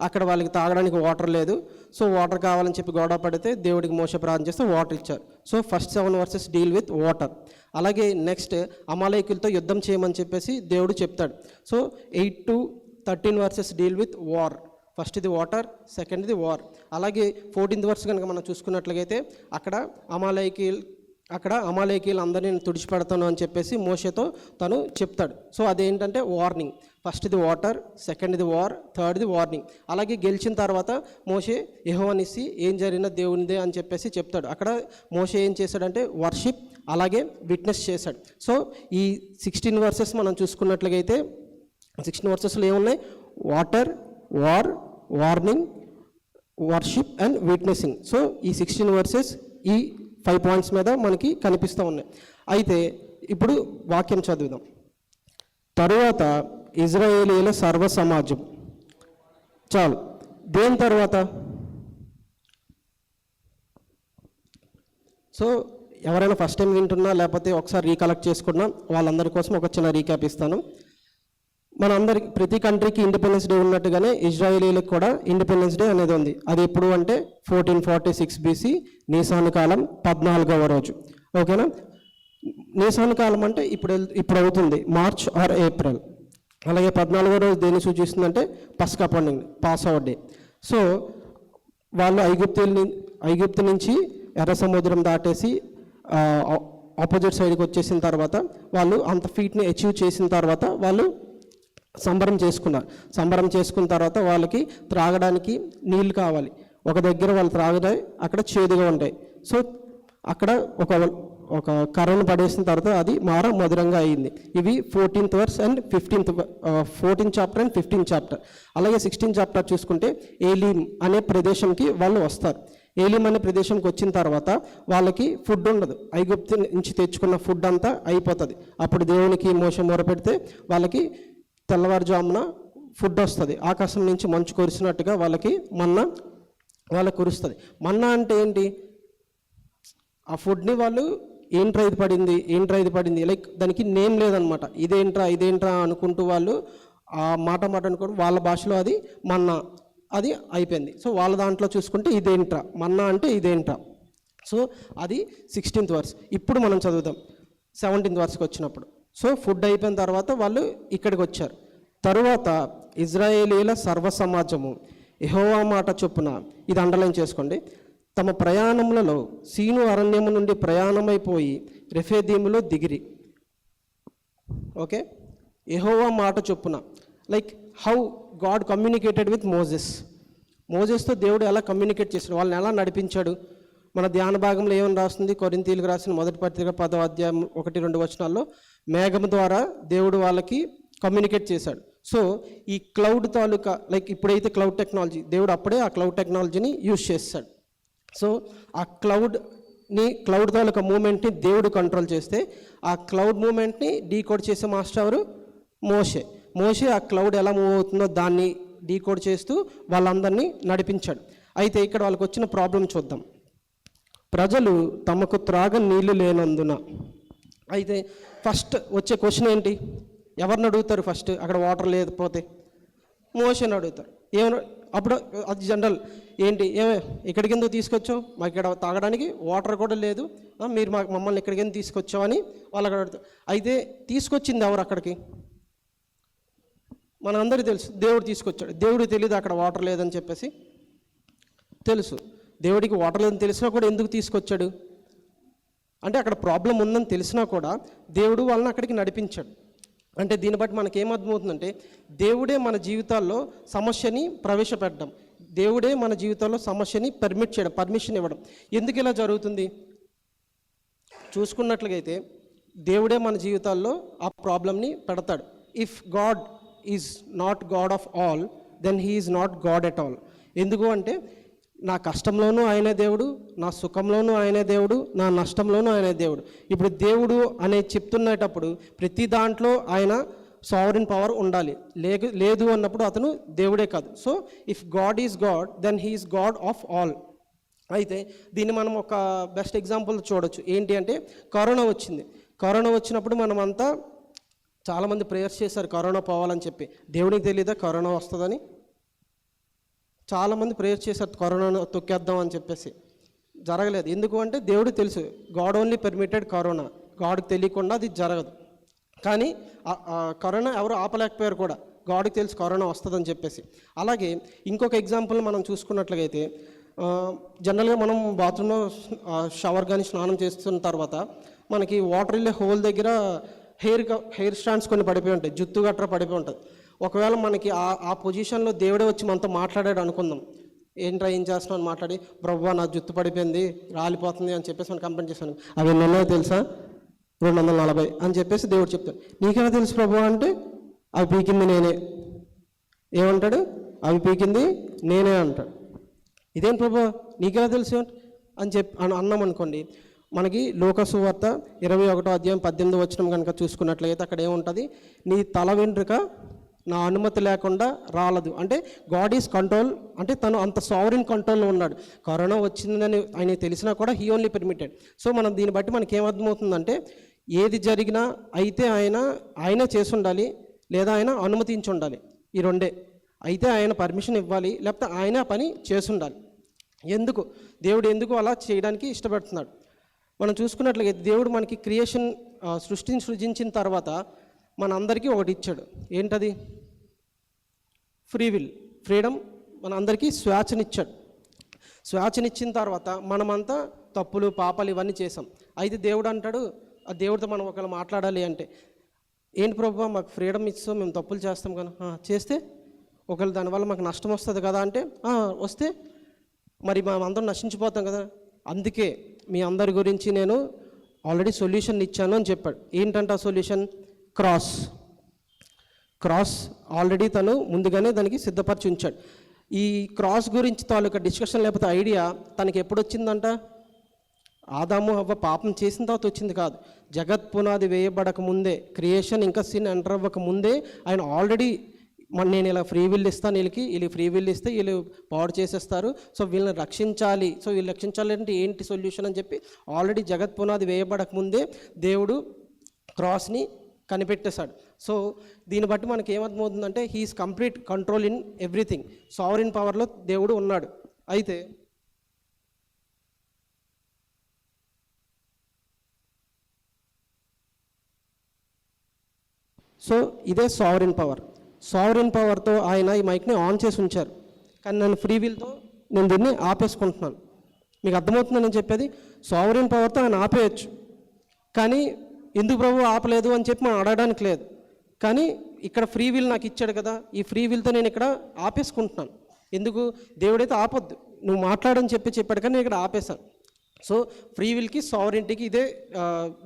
అక్కడ వాళ్ళకి తాగడానికి వాటర్ లేదు. సో వాటర్ కావాలని చెప్పి గొడవ పడితే దేవుడికి మోసే ప్రార్థన చేస్తే వాటర్ ఇచ్చారు. So first 7 verses deal with water. అలాగే నెక్స్ట్ అమాలేకులతో యుద్ధం చేయమని చెప్పేసి దేవుడు చెప్తాడు. So 8 to 13 verses deal with war. First ఇది వాటర్, సెకండ్ ఇది వార్. అలాగే 14th verse కనుక మనం చూసుకున్నట్లయితే అక్కడ అమాలేకీలు అందరినీ నేను తుడిచిపెడతాను అని చెప్పేసి మోషేతో తను చెప్తాడు. సో అదేంటంటే వార్నింగ్. ఫస్ట్ ఇది వాటర్, సెకండ్ ఇది వార్, థర్డ్ ఇది వార్నింగ్. అలాగే గెలిచిన తర్వాత మోషే యెహోవానిసి ఏం జరిగిన దేవునిదే అని చెప్పేసి చెప్తాడు. అక్కడ మోషే ఏం చేశాడంటే వర్షిప్, అలాగే విట్నెస్ చేశాడు. సో ఈ 16 verses మనం చూసుకున్నట్లయితే 16 versesలో ఏమున్నాయి? Water, war, warning, worship and witnessing. So ఈ 16 verses ఈ 5 points మీద మనకి కనిపిస్తూ ఉన్నాయి. అయితే ఇప్పుడు వాక్యం చదువుదాం. తరువాత ఇజ్రాయేలీల సర్వ సమాజం. చాలు. దేని తర్వాత? సో ఎవరైనా ఫస్ట్ టైం వింటున్నా లేకపోతే ఒకసారి రీకలెక్ట్ చేసుకున్నా వాళ్ళందరి కోసం ఒక చిన్న రీక్యాప్ ఇస్తాను. మనందరికి ప్రతి కంట్రీకి ఇండిపెండెన్స్ డే ఉన్నట్టుగానే ఇజ్రాయేలీలకు కూడా ఇండిపెండెన్స్ డే అనేది ఉంది. అది ఎప్పుడు అంటే 1446 BC నీసాను కాలం 14వ రోజు. ఓకేనా? నీసాను కాలం అంటే ఇప్పుడు అవుతుంది మార్చ్ ఆర్ ఏప్రిల్. అలాగే 14వ రోజు దేన్ని సూచిస్తుందంటే పస్కా పండుగ, పాస్ ఓవర్ డే. సో వాళ్ళు ఐగుప్తు నుంచి ఎర్ర సముద్రం దాటేసి ఆపోజిట్ సైడ్కి వచ్చేసిన తర్వాత వాళ్ళు అంత ఫీట్ని అచీవ్ చేసిన తర్వాత వాళ్ళు సంబరం చేసుకున్నారు. సంబరం చేసుకున్న తర్వాత వాళ్ళకి త్రాగడానికి నీళ్ళు కావాలి. ఒక దగ్గర వాళ్ళు త్రాగడానికి అక్కడ చేదుగా ఉంటాయి. సో అక్కడ ఒక కర్రను పడేసిన తర్వాత అది మధురంగా అయింది. ఇవి 14th verse and 14th chapter and 15th chapter. అలాగే 16th chapter చూసుకుంటే ఏలీం అనే ప్రదేశంకి వాళ్ళు వస్తారు. ఏలీం అనే ప్రదేశంకి వచ్చిన తర్వాత వాళ్ళకి ఫుడ్ ఉండదు. ఐగుప్తు నుంచి తెచ్చుకున్న ఫుడ్ అంతా అయిపోతుంది. అప్పుడు దేవునికి మోషే మొరపెడితే వాళ్ళకి తెల్లవారుజామున ఫుడ్ వస్తుంది. ఆకాశం నుంచి మంచు కురిసినట్టుగా వాళ్ళకి వాళ్ళకి కురుస్తుంది. మన్నా అంటే ఏంటి? ఆ ఫుడ్ని వాళ్ళు ఏంట్రా ఇది పడింది లైక్ దానికి నేమ్ లేదనమాట. ఇదేంట్రా అనుకుంటూ వాళ్ళు ఆ మాట అనుకోవడం, వాళ్ళ భాషలో అది మన్నా అది అయిపోయింది. సో వాళ్ళ దాంట్లో చూసుకుంటే ఇదేంట్రా, మన్నా అంటే ఇదేంట్రా. సో అది 16th వర్స్. ఇప్పుడు మనం చదువుదాం 17th వర్స్కి వచ్చినప్పుడు. సో ఫుడ్ అయిపోయిన తర్వాత వాళ్ళు ఇక్కడికి వచ్చారు. తరువాత ఇజ్రాయేలీల సర్వ సమాజము యెహోవా మాట చొప్పున, ఇది అండర్లైన్ చేసుకోండి, తమ ప్రయాణములలో సీను అరణ్యము నుండి ప్రయాణమైపోయి రెఫేదీములో దిగిరి. ఓకే, యెహోవా మాట చొప్పున, like how God communicated with మోజెస్తో దేవుడు ఎలా కమ్యూనికేట్ చేశాడు, వాళ్ళని ఎలా నడిపించాడు. మన ధ్యాన భాగంలో ఏమని రాస్తుంది, కొరింథీయులకు రాసిన మొదటి పత్రిక 10వ అధ్యాయం 1-2 వచనాల్లో మేఘం ద్వారా దేవుడు వాళ్ళకి కమ్యూనికేట్ చేశాడు. సో ఈ క్లౌడ్ తాలూకా, లైక్ ఇప్పుడైతే క్లౌడ్ టెక్నాలజీ, దేవుడు అప్పుడే ఆ క్లౌడ్ టెక్నాలజీని యూజ్ చేస్తాడు. సో ఆ క్లౌడ్ తాలూకా మూమెంట్ని దేవుడు కంట్రోల్ చేస్తే, ఆ క్లౌడ్ మూమెంట్ని డీకోడ్ చేసే మాస్టర్ ఎవరు, మోషే ఆ క్లౌడ్ ఎలా మూవ్ అవుతుందో దాన్ని డీకోడ్ చేస్తూ వాళ్ళందరినీ నడిపించాడు. అయితే ఇక్కడ వాళ్ళకి వచ్చిన ప్రాబ్లం చూద్దాం. ప్రజలు తమకు త్రాగ నీళ్లు లేనందున. అయితే ఫస్ట్ వచ్చే క్వశ్చన్ ఏంటి, ఎవరిని అడుగుతారు ఫస్ట్? అక్కడ వాటర్ లేకపోతే మోషేని అడుగుతారు. ఏమన్నా అప్పుడు అది జనరల్ ఏంటి, ఇక్కడికి ఎందుకు తీసుకొచ్చావు, మాకు ఇక్కడ తాగడానికి వాటర్ కూడా లేదు, మీరు మమ్మల్ని ఇక్కడికి ఎందుకు తీసుకొచ్చామని వాళ్ళకి అడుగుతారు. అయితే తీసుకొచ్చింది ఎవరు అక్కడికి? మనందరికీ తెలుసు, దేవుడు తీసుకొచ్చాడు. దేవుడికి తెలియదు అక్కడ వాటర్ లేదని చెప్పేసి? తెలుసు. దేవుడికి వాటర్ లేదని తెలిసినా కూడా ఎందుకు తీసుకొచ్చాడు అంటే, అక్కడ ప్రాబ్లం ఉందని తెలిసినా కూడా దేవుడు వాళ్ళని అక్కడికి నడిపించాడు. అంటే దీన్ని బట్టి మనకి ఏమర్థమవుతుందంటే, దేవుడే మన జీవితాల్లో సమస్యని ప్రవేశపెట్టడం, దేవుడే మన జీవితంలో సమస్యని పర్మిషన్ ఇవ్వడం. ఎందుకు ఇలా జరుగుతుంది చూసుకున్నట్లయితే, దేవుడే మన జీవితాల్లో ఆ ప్రాబ్లమ్ని పెడతాడు. If God is not God of all, then he is not God at all. ఎందుకు అంటే, నా కష్టంలోనూ ఆయనే దేవుడు, నా సుఖంలోనూ ఆయనే దేవుడు, నా నష్టంలోనూ ఆయనే దేవుడు. ఇప్పుడు దేవుడు అనే చెప్తున్నప్పుడు ప్రతి దాంట్లో ఆయన సావరిన్ పవర్ ఉండాలి. లేదు అన్నప్పుడు అతను దేవుడే కాదు. So if God is God, then he is God of all. అయితే దీన్ని మనం ఒక బెస్ట్ ఎగ్జాంపుల్ చూడొచ్చు. ఏంటి అంటే, కరోనా వచ్చింది. కరోనా వచ్చినప్పుడు మనమంతా చాలామంది ప్రేయర్స్ చేశారు కరోనా పోవాలని చెప్పి. దేవునికి తెలియదా కరోనా వస్తుందని? చాలామంది ప్రేయర్ చేశారు కరోనాను తొక్కేద్దాం అని చెప్పేసి. జరగలేదు. ఎందుకు అంటే, దేవుడికి తెలుసు గాడ్ ఓన్లీ పర్మిటెడ్ కరోనా, గాడ్కి తెలియకుండా అది జరగదు. కానీ కరోనా ఎవరు ఆపలేకపోయారు కూడా, గాడ్కి తెలుసు కరోనా వస్తుందని చెప్పేసి. అలాగే ఇంకొక ఎగ్జాంపుల్ మనం చూసుకున్నట్లయితే, జనరల్గా మనం బాత్రూంలో షవర్ కానీ స్నానం చేస్తున్న తర్వాత మనకి వాటర్ వెళ్ళే హోల్ దగ్గర హెయిర్ స్టాండ్స్ కొన్ని పడిపోయి ఉంటాయి, జుత్తు గట్రా పడిపోయి ఉంటుంది. ఒకవేళ మనకి ఆ పొజిషన్లో దేవుడే వచ్చి మనతో మాట్లాడాడు అనుకుందాం. ఏంట్రా ఏం చేస్తున్నావు అని మాట్లాడి, ప్రభువా నా జుత్తు పడిపోయింది, రాలిపోతుంది అని చెప్పేసి మనం కంప్లైంట్ చేశాను. అవి ఎన్ని ఉన్నాయో తెలుసా? 240 అని చెప్పేసి దేవుడు చెప్తాడు. నీకెలా తెలుసు ప్రభువా అంటే, అవి పీకింది నేనే. ఏమంటాడు? అవి పీకింది నేనే అంటాడు. ఇదేం ప్రభువా నీకెలా తెలుసు అని అన్నాం అనుకోండి. మనకి లోకాసు వార్త 21వ అధ్యాయం 18వ వచనం కనుక చూసుకున్నట్లయితే అక్కడ ఏముంటుంది, నీ తల వెంట్రుక నా అనుమతి లేకుండా రాలదు. అంటే గాడ్ ఈజ్ కంట్రోల్, అంటే తను అంత సావరిన్ కంట్రోల్లో ఉన్నాడు. కరోనా వచ్చిందని ఆయన తెలిసినా కూడా హీ ఓన్లీ పర్మిటెడ్. సో మనం దీన్ని బట్టి మనకి ఏమర్థమవుతుందంటే, ఏది జరిగినా అయితే ఆయనే చేసి ఉండాలి, లేదా ఆయన అనుమతించి ఉండాలి. ఈ రెండే. అయితే ఆయన పర్మిషన్ ఇవ్వాలి, లేకపోతే ఆయన పని చేసి ఉండాలి. దేవుడు ఎందుకు అలా చేయడానికి ఇష్టపడుతున్నాడు? మనం చూసుకున్నట్లయితే దేవుడు మనకి సృష్టిని సృజించిన తర్వాత మనందరికీ ఒకటి ఇచ్చాడు. ఏంటది? ఫ్రీడమ్. మన అందరికీ స్వేచ్ఛనిచ్చాడు. స్వేచ్ఛనిచ్చిన తర్వాత మనమంతా తప్పులు పాపాలు ఇవన్నీ చేసాం. అయితే దేవుడు అంటాడు, ఆ దేవుడితో మనం ఒకవేళ మాట్లాడాలి అంటే, ఏంటి ప్రభువా మాకు ఫ్రీడమ్ ఇస్తాం, మేము తప్పులు చేస్తాం కదా, చేస్తే ఒకవేళ దానివల్ల మాకు నష్టం వస్తుంది కదా అంటే, వస్తే మరి మనం అందరం నశించిపోతాం కదా, అందుకే మీ అందరి గురించి నేను ఆల్రెడీ సొల్యూషన్ ఇచ్చాను అని చెప్పాడు. ఏంటంటే ఆ సొల్యూషన్? క్రాస్ ఆల్రెడీ తను ముందుగానే దానికి సిద్ధపరిచి ఉంచాడు. ఈ క్రాస్ గురించి తాలూకా డిస్కషన్ లేకపోతే ఐడియా తనకి ఎప్పుడు వచ్చిందంట? ఆదాము హవ్వ పాపం చేసిన తర్వాత వచ్చింది కాదు. జగత్ పునాది వేయబడక ముందే, క్రియేషన్ ఇంకా సిన్ ఎంటర్ అవ్వక ముందే ఆయన ఆల్రెడీ నేను ఇలా ఫ్రీ విల్ ఇస్తాను, వీళ్ళు ఫ్రీ విల్ ఇస్తే వీళ్ళు పాడు చేసేస్తారు, సో వీళ్ళని రక్షించాలి. సో వీళ్ళు రక్షించాలంటే ఏంటి సొల్యూషన్ అని చెప్పి ఆల్రెడీ జగత్ పునాది వేయబడక ముందే దేవుడు క్రాస్ని కనిపెట్టేశాడు. సో దీన్ని బట్టి మనకి ఏమర్థమవుతుందంటే he's complete control in everything. Sovereign పవర్లో దేవుడు ఉన్నాడు. అయితే సో ఇదే సావరిన్ పవర్. సావరిన్ పవర్తో ఆయన ఈ మైక్ని ఆన్ చేసి ఉంచారు, కానీ నేను ఫ్రీ విల్తో నేను దీన్ని ఆపేసుకుంటున్నాను. మీకు అర్థమవుతుందని నేను చెప్పేది? సావరిన్ పవర్తో ఆయన ఆపేయచ్చు, కానీ ఎందుకు ప్రభు ఆపలేదు అని చెప్పి మనం అడగడానికి లేదు. కానీ ఇక్కడ ఫ్రీ విల్ నాకు ఇచ్చాడు కదా, ఈ ఫ్రీ విల్తో నేను ఇక్కడ ఆపేసుకుంటున్నాను. ఎందుకు? దేవుడైతే ఆపొద్దు, నువ్వు మాట్లాడని చెప్పాడు, కానీ నేను ఇక్కడ ఆపేశాను. సో ఫ్రీ విల్కి సావరెంటీకి ఇదే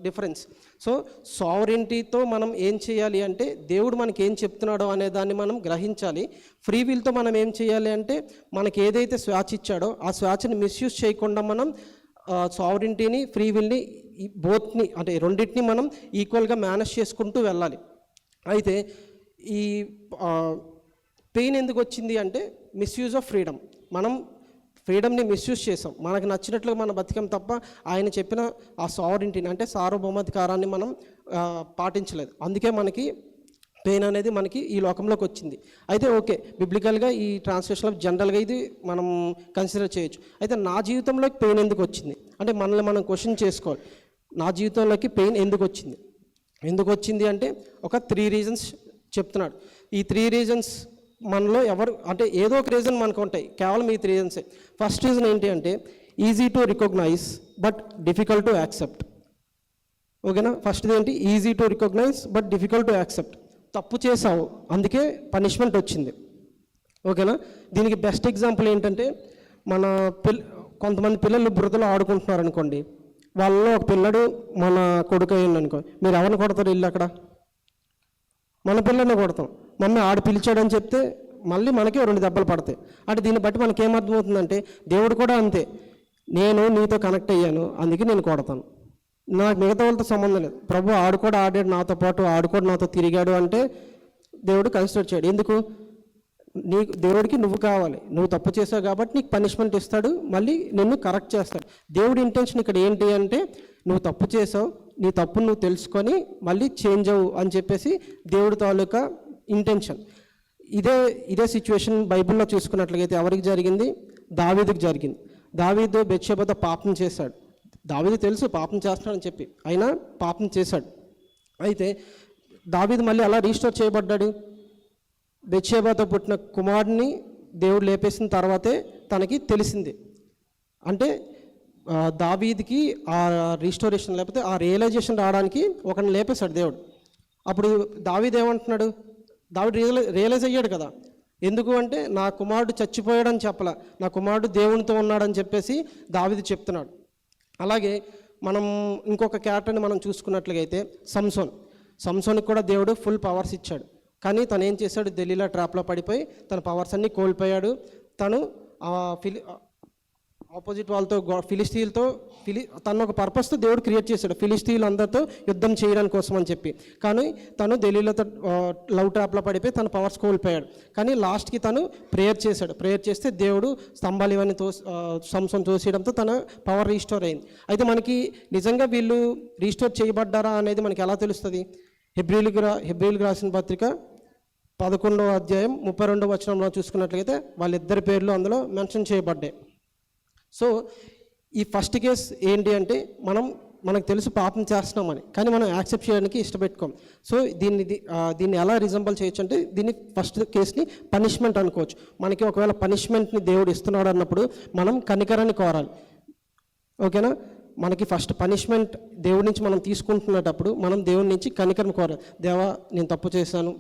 డిఫరెన్స్. సో సావరెంటీతో మనం ఏం చేయాలి అంటే దేవుడు మనకి ఏం చెప్తున్నాడో అనే దాన్ని మనం గ్రహించాలి. ఫ్రీ విల్తో మనం ఏం చేయాలి అంటే మనకి ఏదైతే స్వేచ్ఛ ఇచ్చాడో ఆ స్వేచ్ఛని మిస్యూజ్ చేయకుండా మనం సావరెంటీని ఫ్రీ విల్ని బోత్ని అంటే రెండింటిని మనం ఈక్వల్గా మేనేజ్ చేసుకుంటూ వెళ్ళాలి. అయితే ఈ పెయిన్ ఎందుకు వచ్చింది అంటే మిస్యూజ్ ఆఫ్ ఫ్రీడమ్. మనం ఫ్రీడమ్ని మిస్యూజ్ చేసాం, మనకు నచ్చినట్లుగా మనం బతికాం తప్ప ఆయన చెప్పిన ఆ సావరెంటీని అంటే సార్వభౌమాధికారాన్ని మనం పాటించలేదు. అందుకే మనకి పెయిన్ అనేది మనకి ఈ లోకంలోకి వచ్చింది. అయితే ఓకే, బిబ్లికల్గా ఈ ట్రాన్స్లేషన్లో జనరల్గా ఇది మనం కన్సిడర్ చేయొచ్చు. అయితే నా జీవితంలోకి పెయిన్ ఎందుకు వచ్చింది అంటే మనల్ని మనం క్వశ్చన్ చేసుకోవాలి. నా జీవితంలోకి పెయిన్ ఎందుకు వచ్చింది అంటే ఒక 3 రీజన్స్ చెప్తున్నాడు. ఈ 3 రీజన్స్ మనలో ఎవరు అంటే ఏదో ఒక రీజన్ మనకు ఉంటాయి, కేవలం ఈ 3 రీజన్సే. ఫస్ట్ రీజన్ ఏంటి అంటే easy to recognize but difficult to accept. ఓకేనా? ఫస్ట్ది ఏంటి? Easy to recognize but difficult to accept. తప్పు చేసావు, అందుకే పనిష్మెంట్ వచ్చింది. ఓకేనా? దీనికి బెస్ట్ ఎగ్జాంపుల్ ఏంటంటే మన కొంతమంది పిల్లలు బురదలో ఆడుకుంటున్నారు అనుకోండి, వాళ్ళలో ఒక పిల్లడు మన కొడుకు అయ్యింది అనుకో, మీరు ఎవరిని కొడతారు? ఇల్లు అక్కడ మన పిల్లల్ని కొడతాం. మమ్మీ ఆడు పిలిచాడని చెప్తే మళ్ళీ మనకి 2 దెబ్బలు పడతాయి. అంటే దీన్ని బట్టి మనకి ఏమర్థమవుతుందంటే దేవుడు కూడా అంతే, నేను నీతో కనెక్ట్ అయ్యాను అందుకే నేను కొడతాను, నాకు మిగతా వాళ్ళతో సంబంధం లేదు. ప్రభు ఆడు కూడా ఆడాడు నాతో పాటు, ఆడు కూడా నాతో తిరిగాడు అంటే దేవుడు కన్సిడర్ చేయడు. ఎందుకు? దేవుడికి నువ్వు కావాలి, నువ్వు తప్పు చేసావు కాబట్టి నీకు పనిష్మెంట్ ఇస్తాడు, మళ్ళీ నిన్ను కరెక్ట్ చేస్తాడు. దేవుడి ఇంటెన్షన్ ఇక్కడ ఏంటి అంటే నువ్వు తప్పు చేసావు, నీ తప్పును నువ్వు తెలుసుకొని మళ్ళీ చేంజ్ అవ్వు అని చెప్పేసి దేవుడి తాలూకా ఇంటెన్షన్. ఇదే సిచ్యువేషన్ బైబిల్లో చూసుకున్నట్లయితే ఎవరికి జరిగింది? దావీదుకి జరిగింది. దావీదు బెత్షెబతో పాపం చేశాడు. దావీదు తెలుసు పాపం చేస్తాడని చెప్పి, అయినా పాపం చేశాడు. అయితే దావీదు మళ్ళీ అలా రీస్టోర్ చేయబడ్డాడు. బెత్షెబతో పుట్టిన కుమారుడిని దేవుడు లేపేసిన తర్వాతే తనకి తెలిసింది. అంటే దావీదుకి ఆ రీస్టోరేషన్ లేకపోతే ఆ రియలైజేషన్ రావడానికి ఒకరిని లేపేశాడు దేవుడు. అప్పుడు దావీదు ఏమంటున్నాడు? దావీదు రియలైజ్ అయ్యాడు కదా. ఎందుకు అంటే నా కుమారుడు చచ్చిపోయాడని చెప్పలా, నా కుమారుడు దేవునితో ఉన్నాడని చెప్పేసి దావీదు చెప్తున్నాడు. అలాగే మనం ఇంకొక క్యారెక్టర్ని మనం చూసుకున్నట్లయితే సంసోన్కి కూడా దేవుడు ఫుల్ పవర్స్ ఇచ్చాడు. కానీ తను ఏం చేశాడు? దెలీలా ట్రాప్లో పడిపోయి తన పవర్స్ అన్నీ కోల్పోయాడు. తను ఆపోజిట్ వాళ్ళతో ఫిలిస్తీన్లతో తను ఒక పర్పస్తో దేవుడు క్రియేట్ చేశాడు, ఫిలిస్తీన్లు అందరితో యుద్ధం చేయడానికి కోసం అని చెప్పి. కానీ తను దెలీలాతో లవ్ ట్రాప్లో పడిపోయి తన పవర్స్ కోల్పోయాడు. కానీ లాస్ట్కి తను ప్రేయర్ చేశాడు. ప్రేయర్ చేస్తే దేవుడు స్తంభాలు ఇవన్నీ సంసోన్ తోసేయడంతో తన పవర్ రీస్టోర్ అయింది. అయితే మనకి నిజంగా వీళ్ళు రీస్టోర్ చేయబడ్డారా అనేది మనకి ఎలా తెలుస్తుంది? హెబ్రీలకు రాసిన పత్రిక 11వ అధ్యాయం 32వ వచనంలో చూసుకున్నట్లయితే వాళ్ళిద్దరి పేర్లు అందులో మెన్షన్ చేయబడ్డాయి. సో ఈ ఫస్ట్ కేస్ ఏంటి అంటే మనకు తెలుసు పాపం చేస్తున్నామని, కానీ మనం యాక్సెప్ట్ చేయడానికి ఇష్టపెట్టుకోం. సో దీన్ని ఎలా రిజంబల్ చేయొచ్చు అంటే దీన్ని ఫస్ట్ కేసుని పనిష్మెంట్ అనుకోవచ్చు. మనకి ఒకవేళ పనిష్మెంట్ని దేవుడు ఇస్తున్నాడు అన్నప్పుడు మనం కనికరాన్ని కోరాలి. ఓకేనా? మనకి ఫస్ట్ పనిష్మెంట్ దేవుడి నుంచి మనం తీసుకుంటున్నప్పుడు మనం దేవుడి నుంచి కనికరం కోరాలి. దేవా నేను తప్పు చేశాను,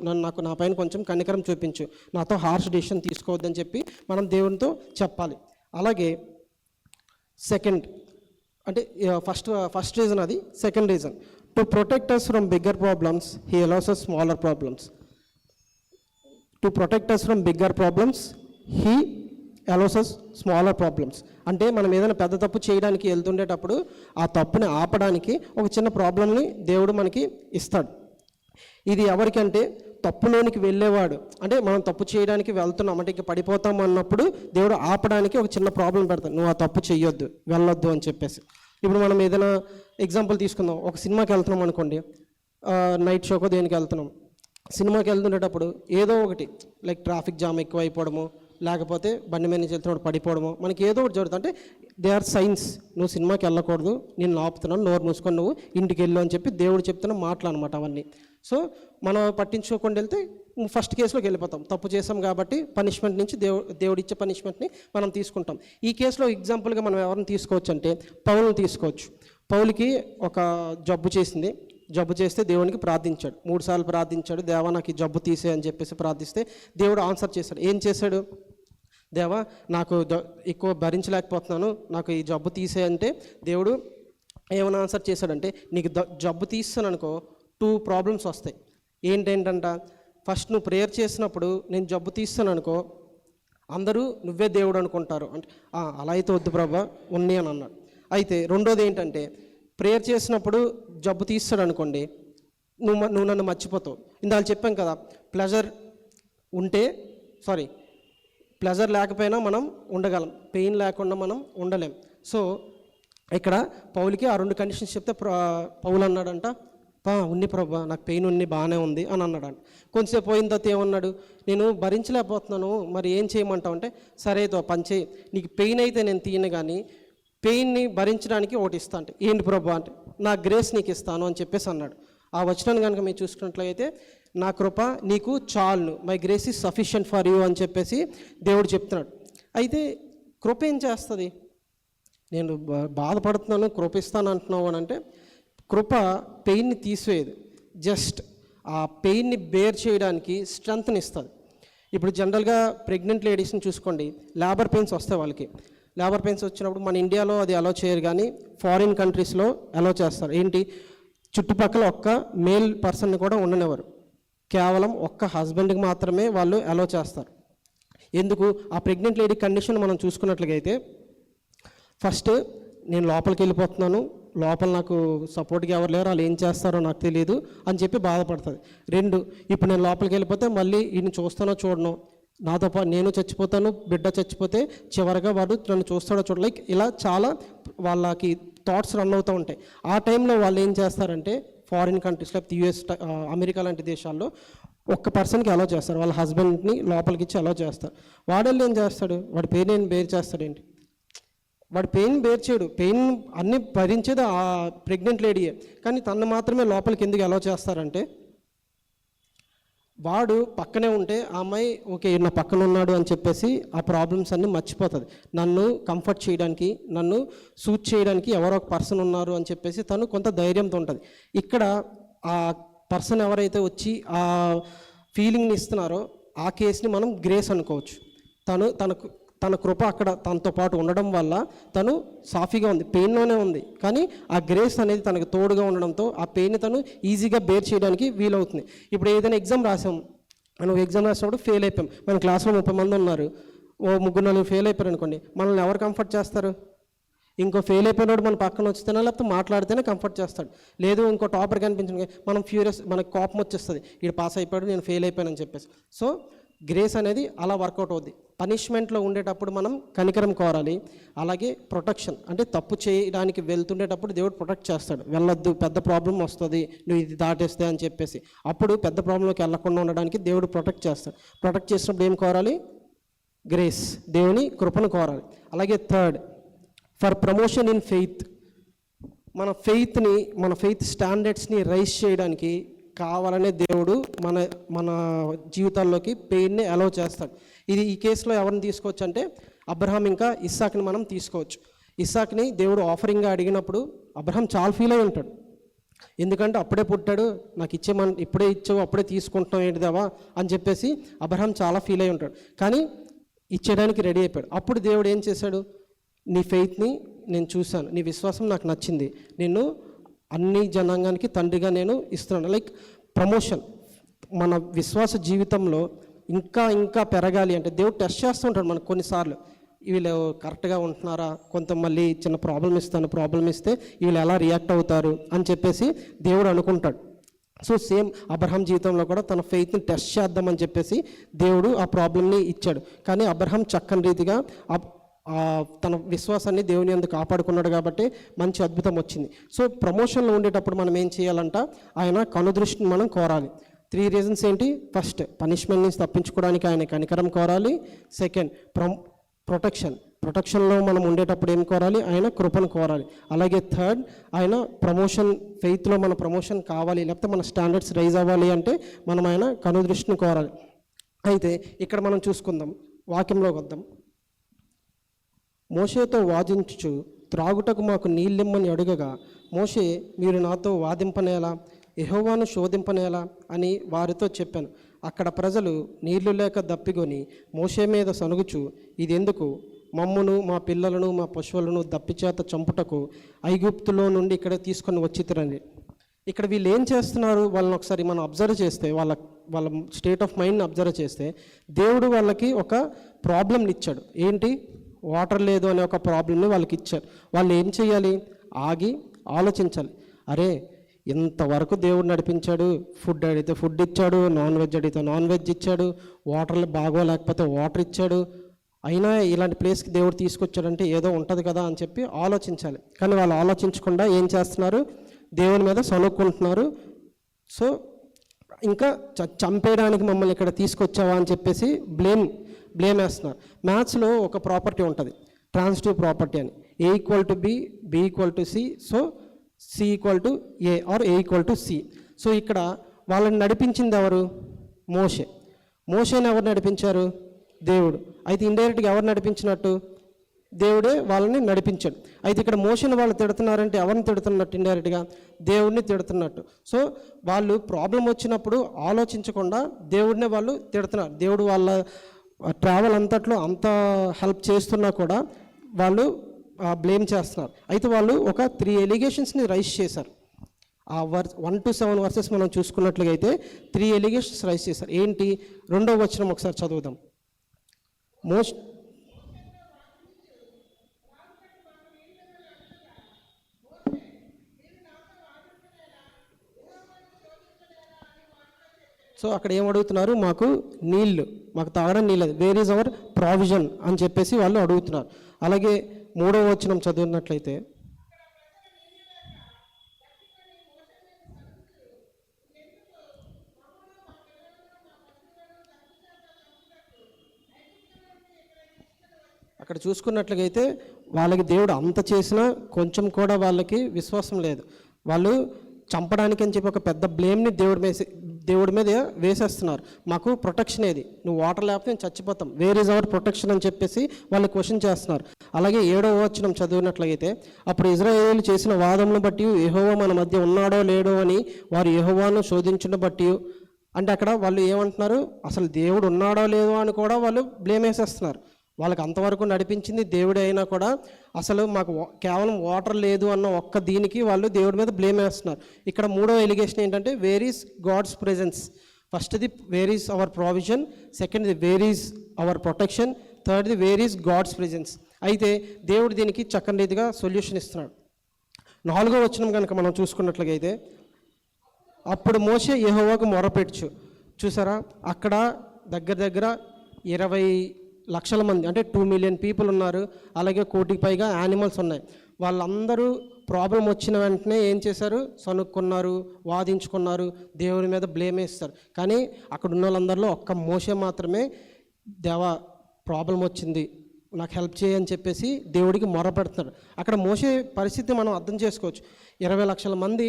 నా పైన కొంచెం కనికరం చూపించు, నాతో హార్ష్ డెసిషన్ తీసుకోవద్దని చెప్పి మనం దేవునితో చెప్పాలి. అలాగే సెకండ్ అంటే ఫస్ట్ రీజన్ అది. Second reason to protect us from bigger problems he allows us smaller problems. To protect us from bigger problems he allows us smaller problems. అంటే మనం ఏదైనా పెద్ద తప్పు చేయడానికి వెళ్తుండేటప్పుడు ఆ తప్పుని ఆపడానికి ఒక చిన్న ప్రాబ్లమ్ని దేవుడు మనకి ఇస్తాడు. ఇది ఎవరికంటే తప్పులోనికి వెళ్ళేవాడు, అంటే మనం తప్పు చేయడానికి వెళ్తున్నాం అంటే ఇంక పడిపోతాం అన్నప్పుడు దేవుడు ఆపడానికి ఒక చిన్న ప్రాబ్లం పెడతాడు, నువ్వు ఆ తప్పు చేయొద్దు, వెళ్ళొద్దు అని చెప్పేసి. ఇప్పుడు మనం ఏదైనా ఎగ్జాంపుల్ తీసుకుందాం, ఒక సినిమాకి వెళ్తున్నాం అనుకోండి, నైట్ షోకో దేనికి వెళ్తున్నాం, సినిమాకి వెళ్తుండేటప్పుడు ఏదో ఒకటి లైక్ ట్రాఫిక్ జామ్ ఎక్కువ అయిపోవడము, లేకపోతే బండి మీద నుంచి వెళ్తున్నప్పుడు పడిపోవడము, మనకి ఏదో ఒకటి జరుగుతుంది. అంటే దే ఆర్ సైన్స్, నువ్వు సినిమాకి వెళ్ళకూడదు, నేను ఆపుతున్నాను, నోరు మూసుకొని నువ్వు ఇంటికి వెళ్ళు అని చెప్పి దేవుడు చెప్తున్న మాటలు అనమాట అవన్నీ. సో మనం పట్టించుకోకుండా వెళ్తే ఫస్ట్ కేసులోకి వెళ్ళిపోతాం. తప్పు చేసాం కాబట్టి పనిష్మెంట్ నుంచి దేవుడు ఇచ్చే పనిష్మెంట్ని మనం తీసుకుంటాం. ఈ కేసులో ఎగ్జాంపుల్గా మనం ఎవరిని తీసుకోవచ్చు అంటే పౌలుని తీసుకోవచ్చు. పౌలుకి ఒక జబ్బు చేసింది. జబ్బు చేస్తే దేవునికి ప్రార్థించాడు, 3 సార్లు ప్రార్థించాడు, దేవా నాకు ఈ జబ్బు తీసే అని చెప్పేసి ప్రార్థిస్తే దేవుడు ఆన్సర్ చేశాడు. ఏం చేశాడు? దేవా నాకు ఎక్కువ భరించలేకపోతున్నాను, నాకు ఈ జబ్బు తీసే అంటే దేవుడు ఏమైనా ఆన్సర్ చేశాడంటే, నీకు జబ్బు తీస్తాను అనుకో 2 ప్రాబ్లమ్స్ వస్తాయి. ఏంటంట, ఫస్ట్ నువ్వు ప్రేయర్ చేసినప్పుడు నేను జబ్బు తీస్తాను అనుకో అందరూ నువ్వే దేవుడు అనుకుంటారు. అంటే అలా అయితే వద్దు ప్రభా ఉన్నాయి అని అన్నాడు. అయితే రెండోది ఏంటంటే, ప్రేయర్ చేసినప్పుడు జబ్బు తీస్తాడు అనుకోండి, నువ్వు నన్ను మర్చిపోతావు. ఇందాక చెప్పాం కదా, ప్లెజర్ లేకపోయినా మనం ఉండగలం, పెయిన్ లేకుండా మనం ఉండలేం. సో ఇక్కడ పౌలుకి ఆ 2 కండిషన్స్ చెప్తే పౌలు అన్నాడంట, ఉన్ని ప్రభా నాకు పెయిన్ ఉన్ని బాగానే ఉంది అని అన్నాడంట. కొంచెంసేపు పోయిన తర్వాత ఏమన్నాడు, నేను భరించలేకపోతున్నాను, మరి ఏం చేయమంటావు అంటే, సరే పంచే, నీకు పెయిన్ అయితే నేను తీయను, కానీ పెయిన్ని భరించడానికి ఒకటి ఇస్తా అంటే, ఏంటి ప్రభా అంటే, నా గ్రేస్ నీకు ఇస్తాను అని చెప్పేసి అన్నాడు. ఆ వచనాన్ని కనుక మీరు చూసుకున్నట్లయితే, నా కృప నీకు చాలును, my grace is sufficient for you అని చెప్పేసి దేవుడు చెప్తున్నాడు. అయితే కృప ఏం చేస్తుంది? నేను బాధపడుతున్నాను కృప ఇస్తాను అంటున్నావు అని అంటే, కృప పెయిన్ని తీసివేయదు, జస్ట్ ఆ పెయిన్ని బేర్ చేయడానికి స్ట్రెంగ్త్ని ఇస్తుంది. ఇప్పుడు జనరల్గా ప్రెగ్నెంట్ లేడీస్ని చూసుకోండి, లేబర్ పెయిన్స్ వస్తాయి వాళ్ళకి. లేబర్ పెయిన్స్ వచ్చినప్పుడు మన ఇండియాలో అది అలో చేయరు, కానీ ఫారిన్ కంట్రీస్లో అలో చేస్తారు. ఏంటి, చుట్టుపక్కల ఒక్క మేల్ పర్సన్ని కూడా ఉండనివ్వరు, కేవలం ఒక్క హస్బెండ్కి మాత్రమే వాళ్ళు అలో చేస్తారు. ఎందుకు? ఆ ప్రెగ్నెంట్ లేడీ కండిషన్ మనం చూసుకున్నట్లయితే, ఫస్ట్ నేను లోపలికి వెళ్ళిపోతున్నాను, లోపల నాకు సపోర్ట్గా ఎవరు లేరు, వాళ్ళు ఏం చేస్తారో నాకు తెలియదు అని చెప్పి బాధపడుతుంది. 2, ఇప్పుడు నేను లోపలికి వెళ్ళిపోతే మళ్ళీ ఈయన చూస్తానో చూడను, నాతో పాటు నేను చచ్చిపోతాను, బిడ్డ చచ్చిపోతే చివరిగా వాడు నన్ను చూస్తాడో చూడ, లైక్ ఇలా చాలా వాళ్ళకి థాట్స్ రన్ అవుతూ ఉంటాయి. ఆ టైంలో వాళ్ళు ఏం చేస్తారంటే, ఫారిన్ కంట్రీస్ లేకపోతే US, అమెరికా లాంటి దేశాల్లో ఒక్క పర్సన్కి అలో చేస్తారు, వాళ్ళ హస్బెండ్ని లోపలికి ఇచ్చి అలో చేస్తారు. వాడల్ని ఏం చేస్తాడు, వాడి పెయిన్ బేర్ చేస్తాడేంటి? వాడు పెయిన్ బేర్ చేయడు, పెయిన్ అన్నీ భరించేది ఆ ప్రెగ్నెంట్ లేడీయే, కానీ తను మాత్రమే లోపలికి ఎందుకు అలో చేస్తారంటే, వాడు పక్కనే ఉంటే ఆ అమ్మాయి ఓకే నా పక్కన ఉన్నాడు అని చెప్పేసి ఆ ప్రాబ్లమ్స్ అన్నీ మర్చిపోతుంది. నన్ను కంఫర్ట్ చేయడానికి, నన్ను సూట్ చేయడానికి ఎవరో ఒక పర్సన్ ఉన్నారు అని చెప్పేసి తను కొంత ధైర్యంతో ఉంటుంది. ఇక్కడ ఆ పర్సన్ ఎవరైతే వచ్చి ఆ ఫీలింగ్ని ఇస్తున్నారో ఆ కేసుని మనం గ్రేస్ అనుకోవచ్చు. తన కృప అక్కడ తనతో పాటు ఉండడం వల్ల తను సాఫీగా ఉంది, పెయిన్లోనే ఉంది, కానీ ఆ గ్రేస్ అనేది తనకు తోడుగా ఉండడంతో ఆ పెయిన్ని తను ఈజీగా బేర్ చేయడానికి వీలవుతుంది. ఇప్పుడు ఏదైనా ఎగ్జామ్ రాసాం, మనం ఎగ్జామ్ రాసినప్పుడు ఫెయిల్ అయిపోయాం, మన క్లాస్లో 30 మంది ఉన్నారు, 3-4 ఫెయిల్ అయిపోయారు అనుకోండి, మనల్ని ఎవరు కంఫర్ట్ చేస్తారు? ఇంకో ఫెయిల్ అయిపోయినప్పుడు మన పక్కన వచ్చితేనే లేకపోతే మాట్లాడితేనే కంఫర్ట్ చేస్తాడు. లేదు ఇంకో టాపర్ కనిపించింది, మనం ఫ్యూరియస్, మనకు కోపం వచ్చేస్తుంది, వీడు పాస్ అయిపోయాడు నేను ఫెయిల్ అయిపోయానని చెప్పేసి. సో గ్రేస్ అనేది అలా వర్కౌట్ అవుద్ది. పనిష్మెంట్లో ఉండేటప్పుడు మనం కనికరం కోరాలి. అలాగే ప్రొటెక్షన్, అంటే తప్పు చేయడానికి వెళ్తుండేటప్పుడు దేవుడు ప్రొటెక్ట్ చేస్తాడు, వెళ్ళొద్దు పెద్ద ప్రాబ్లం వస్తుంది నువ్వు ఇది దాటేస్తే అని చెప్పేసి. అప్పుడు పెద్ద ప్రాబ్లంలోకి వెళ్ళకుండా ఉండడానికి దేవుడు ప్రొటెక్ట్ చేస్తాడు. ప్రొటెక్ట్ చేసినప్పుడు ఏం కోరాలి? గ్రేస్, దేవుని కృపను కోరాలి. అలాగే 3, ఫర్ ప్రమోషన్ ఇన్ ఫెయిత్, మన ఫెయిత్ స్టాండర్డ్స్ని రైజ్ చేయడానికి కావాలనే దేవుడు మన జీవితాల్లోకి పెయిన్ని అలౌ చేస్తాడు. ఈ కేసులో ఎవరిని తీసుకోవచ్చు అంటే, అబ్రహాం ఇంకా ఇస్సాక్ని మనం తీసుకోవచ్చు. ఇస్సాక్ని దేవుడు ఆఫరింగ్గా అడిగినప్పుడు అబ్రహాం చాలా ఫీల్ అయి ఉంటాడు, ఎందుకంటే అప్పుడే పుట్టాడు, నాకు ఇప్పుడే ఇచ్చావు, అప్పుడే తీసుకుంటాం ఏంటిదావా అని చెప్పేసి అబ్రహాం చాలా ఫీల్ అయి ఉంటాడు, కానీ ఇచ్చేయడానికి రెడీ అయిపోయాడు. అప్పుడు దేవుడు ఏం చేశాడు? నీ ఫెయిత్ని నేను చూశాను, నీ విశ్వాసం నాకు నచ్చింది, నిన్ను అన్ని జనాంగానికి తండ్రిగా నేను ఇస్తున్నాను. లైక్ ప్రమోషన్, మన విశ్వాస జీవితంలో ఇంకా పెరగాలి అంటే దేవుడు టెస్ట్ చేస్తూ ఉంటాడు మనకు కొన్నిసార్లు. వీళ్ళు కరెక్ట్గా ఉంటున్నారా, కొంత మళ్ళీ చిన్న ప్రాబ్లం ఇస్తే వీళ్ళు ఎలా రియాక్ట్ అవుతారు అని చెప్పేసి దేవుడు అనుకుంటాడు. సో సేమ్ అబ్రహాం జీవితంలో కూడా తన ఫెయిత్ని టెస్ట్ చేద్దామని చెప్పేసి దేవుడు ఆ ప్రాబ్లమ్ని ఇచ్చాడు. కానీ అబ్రహాం చక్కని రీతిగా తన విశ్వాసాన్ని దేవుని యందు కాపాడుకున్నాడు కాబట్టి మంచి అద్భుతం వచ్చింది. సో ప్రమోషన్లో ఉండేటప్పుడు మనం ఏం చేయాలంట, ఆయన కనుదృష్టిని మనం కోరాలి. 3 రీజన్స్ ఏంటి? ఫస్ట్, పనిష్మెంట్ నుంచి తప్పించుకోవడానికి ఆయన కనికరం కోరాలి. సెకండ్, ప్రొటెక్షన్లో మనం ఉండేటప్పుడు ఏం కోరాలి? ఆయన కృపను కోరాలి. అలాగే థర్డ్, ఆయన ప్రమోషన్, ఫెయిత్లో మన ప్రమోషన్ కావాలి, లేకపోతే మన స్టాండర్డ్స్ రైజ్ అవ్వాలి అంటే మనం ఆయన కనుదృష్టిని కోరాలి. అయితే ఇక్కడ మనం చూసుకుందాం, వాక్యంలోకి వద్దాం. మోషేతో వాదించుచు త్రాగుటకు మాకు నీళ్ళిమ్మని అడుగగా, మోషే, మీరు నాతో వాదింపనేలా, యెహోవాను శోధింపనేలా అని వారితో చెప్పాను. అక్కడ ప్రజలు నీళ్లు లేక దప్పికొని మోషే మీద సనుగుచు, ఇదెందుకు? మమ్మును, మా పిల్లలను, మా పశువులను దప్పిచేత చంపుటకు ఐగుప్తులో నుండి ఇక్కడ తీసుకొని వచ్చితిరండి. ఇక్కడ వీళ్ళు ఏం చేస్తున్నారు? వాళ్ళని ఒకసారి మనం అబ్జర్వ్ చేస్తే, వాళ్ళ స్టేట్ ఆఫ్ మైండ్ని అబ్జర్వ్ చేస్తే, దేవుడు వాళ్ళకి ఒక ప్రాబ్లంని ఇచ్చాడు. ఏంటి? వాటర్ లేదు అనే ఒక ప్రాబ్లమ్ని వాళ్ళకి ఇచ్చారు. వాళ్ళు ఏం చేయాలి? ఆగి ఆలోచించాలి. అరే, ఇంతవరకు దేవుడు నడిపించాడు, ఫుడ్ అడిగితే ఫుడ్ ఇచ్చాడు, నాన్ వెజ్ అడిగితే నాన్ వెజ్ ఇచ్చాడు, వాటర్లు బాగోలేకపోతే వాటర్ ఇచ్చాడు, అయినా ఇలాంటి ప్లేస్కి దేవుడు తీసుకొచ్చాడంటే ఏదో ఉంటుంది కదా అని చెప్పి ఆలోచించాలి. కానీ వాళ్ళు ఆలోచించకుండా ఏం చేస్తున్నారు? దేవుని మీద సనుక్కుంటున్నారు. సో ఇంకా చంపేయడానికి మమ్మల్ని ఇక్కడ తీసుకొచ్చావా అని చెప్పేసి బ్లేమ్ వేస్తున్నారు. మ్యాథ్స్లో ఒక ప్రాపర్టీ ఉంటుంది, ట్రాన్సిటివ్ ప్రాపర్టీ అని. A = B, B = C, so C = A or A = C. So ఇక్కడ వాళ్ళని నడిపించింది ఎవరు? మోషేని ఎవరు నడిపించారు? దేవుడు. అయితే ఇండైరెక్ట్గా ఎవరు నడిపించినట్టు? దేవుడే వాళ్ళని నడిపించాడు. అయితే ఇక్కడ మోషేని వాళ్ళు తిడుతున్నారంటే ఎవరిని తిడుతున్నట్టు? ఇండైరెక్ట్గా దేవుడిని తిడుతున్నట్టు. సో వాళ్ళు ప్రాబ్లం వచ్చినప్పుడు ఆలోచించకుండా దేవుడినే వాళ్ళు తిడుతున్నారు. దేవుడు వాళ్ళ ట్రావెల్ అంతట్లో అంత హెల్ప్ చేస్తున్నా కూడా వాళ్ళు బ్లేమ్ చేస్తున్నారు. అయితే వాళ్ళు ఒక 3 ఎలిగేషన్స్ని రైజ్ చేశారు. ఆ 1 to 7 వర్సెస్ మనం చూసుకున్నట్లుగా అయితే 3 ఎలిగేషన్స్ రైజ్ చేశారు. ఏంటి? 2వ వచనం ఒకసారి చదువుదాం. సో అక్కడ ఏం అడుగుతున్నారు? మాకు తాగడం నీళ్ళు, వేర్ ఈజ్ అవర్ ప్రావిజన్ అని చెప్పేసి వాళ్ళు అడుగుతున్నారు. అలాగే 3వ వచనం చదివినట్లయితే, అక్కడ చూసుకున్నట్లయితే వాళ్ళకి దేవుడు అంత చేసినా కొంచెం కూడా వాళ్ళకి విశ్వాసం లేదు. వాళ్ళు చంపడానికి అని చెప్పి ఒక పెద్ద బ్లేమ్ని దేవుడి మీద వేసేస్తున్నారు. మాకు ప్రొటెక్షన్ ఏది? నువ్వు వాటర్ లేకపోతే నేను చచ్చిపోతాం, వేర్ ఈజ్ అవర్ ప్రొటెక్షన్ అని చెప్పేసి వాళ్ళు క్వశ్చన్ చేస్తున్నారు. అలాగే 7వ వచనం చదివినట్లయితే, అప్పుడు ఇశ్రాయేలీయులు చేసిన వాదమును బట్టి యెహోవా మన మధ్య ఉన్నాడో లేడో అని వారు యెహోవాను శోధించును బట్టి, అంటే అక్కడ వాళ్ళు ఏమంటున్నారు? అసలు దేవుడు ఉన్నాడో లేదో అని కూడా వాళ్ళు బ్లేమ్ వేసేస్తున్నారు. వాళ్ళకి అంతవరకు నడిపించింది దేవుడే అయినా కూడా అసలు మాకు కేవలం వాటర్ లేదు అన్న ఒక్క దీనికి వాళ్ళు దేవుడి మీద బ్లేమ్ వేస్తున్నారు. ఇక్కడ 3వ ఎలిగేషన్ ఏంటంటే, వేర్ ఈజ్ గాడ్స్ ప్రెజెన్స్. ఫస్ట్ది వేర్ ఈజ్ అవర్ ప్రావిజన్, సెకండ్ది వేర్ ఈజ్ అవర్ ప్రొటెక్షన్, థర్డ్ది వేర్ ఈజ్ గాడ్స్ ప్రెజెన్స్. అయితే దేవుడు దీనికి చక్కని రీతిగా సొల్యూషన్ ఇస్తున్నాడు. 4వ వచనం కనుక మనం చూసుకున్నట్లయితే, అప్పుడు మోషే యెహోవాకు మొరపెట్టుచు. చూసారా, అక్కడ దగ్గర 20 లక్షల మంది, అంటే 2 మిలియన్ పీపుల్ ఉన్నారు. అలాగే 1 కోటికి పైగా యానిమల్స్ ఉన్నాయి. వాళ్ళందరూ ప్రాబ్లం వచ్చిన వెంటనే ఏం చేశారు? సనుక్కున్నారు, వాదించుకున్నారు, దేవుని మీద బ్లేమ్ వేస్తారు. కానీ అక్కడ ఉన్న వాళ్ళందరిలో ఒక్క మోషే మాత్రమే, దేవా ప్రాబ్లం వచ్చింది, నాకు హెల్ప్ చేయని చెప్పేసి దేవుడికి మొరపెడుతున్నాడు. అక్కడ మోషే పరిస్థితి మనం అర్థం చేసుకోవచ్చు. 20 లక్షల మంది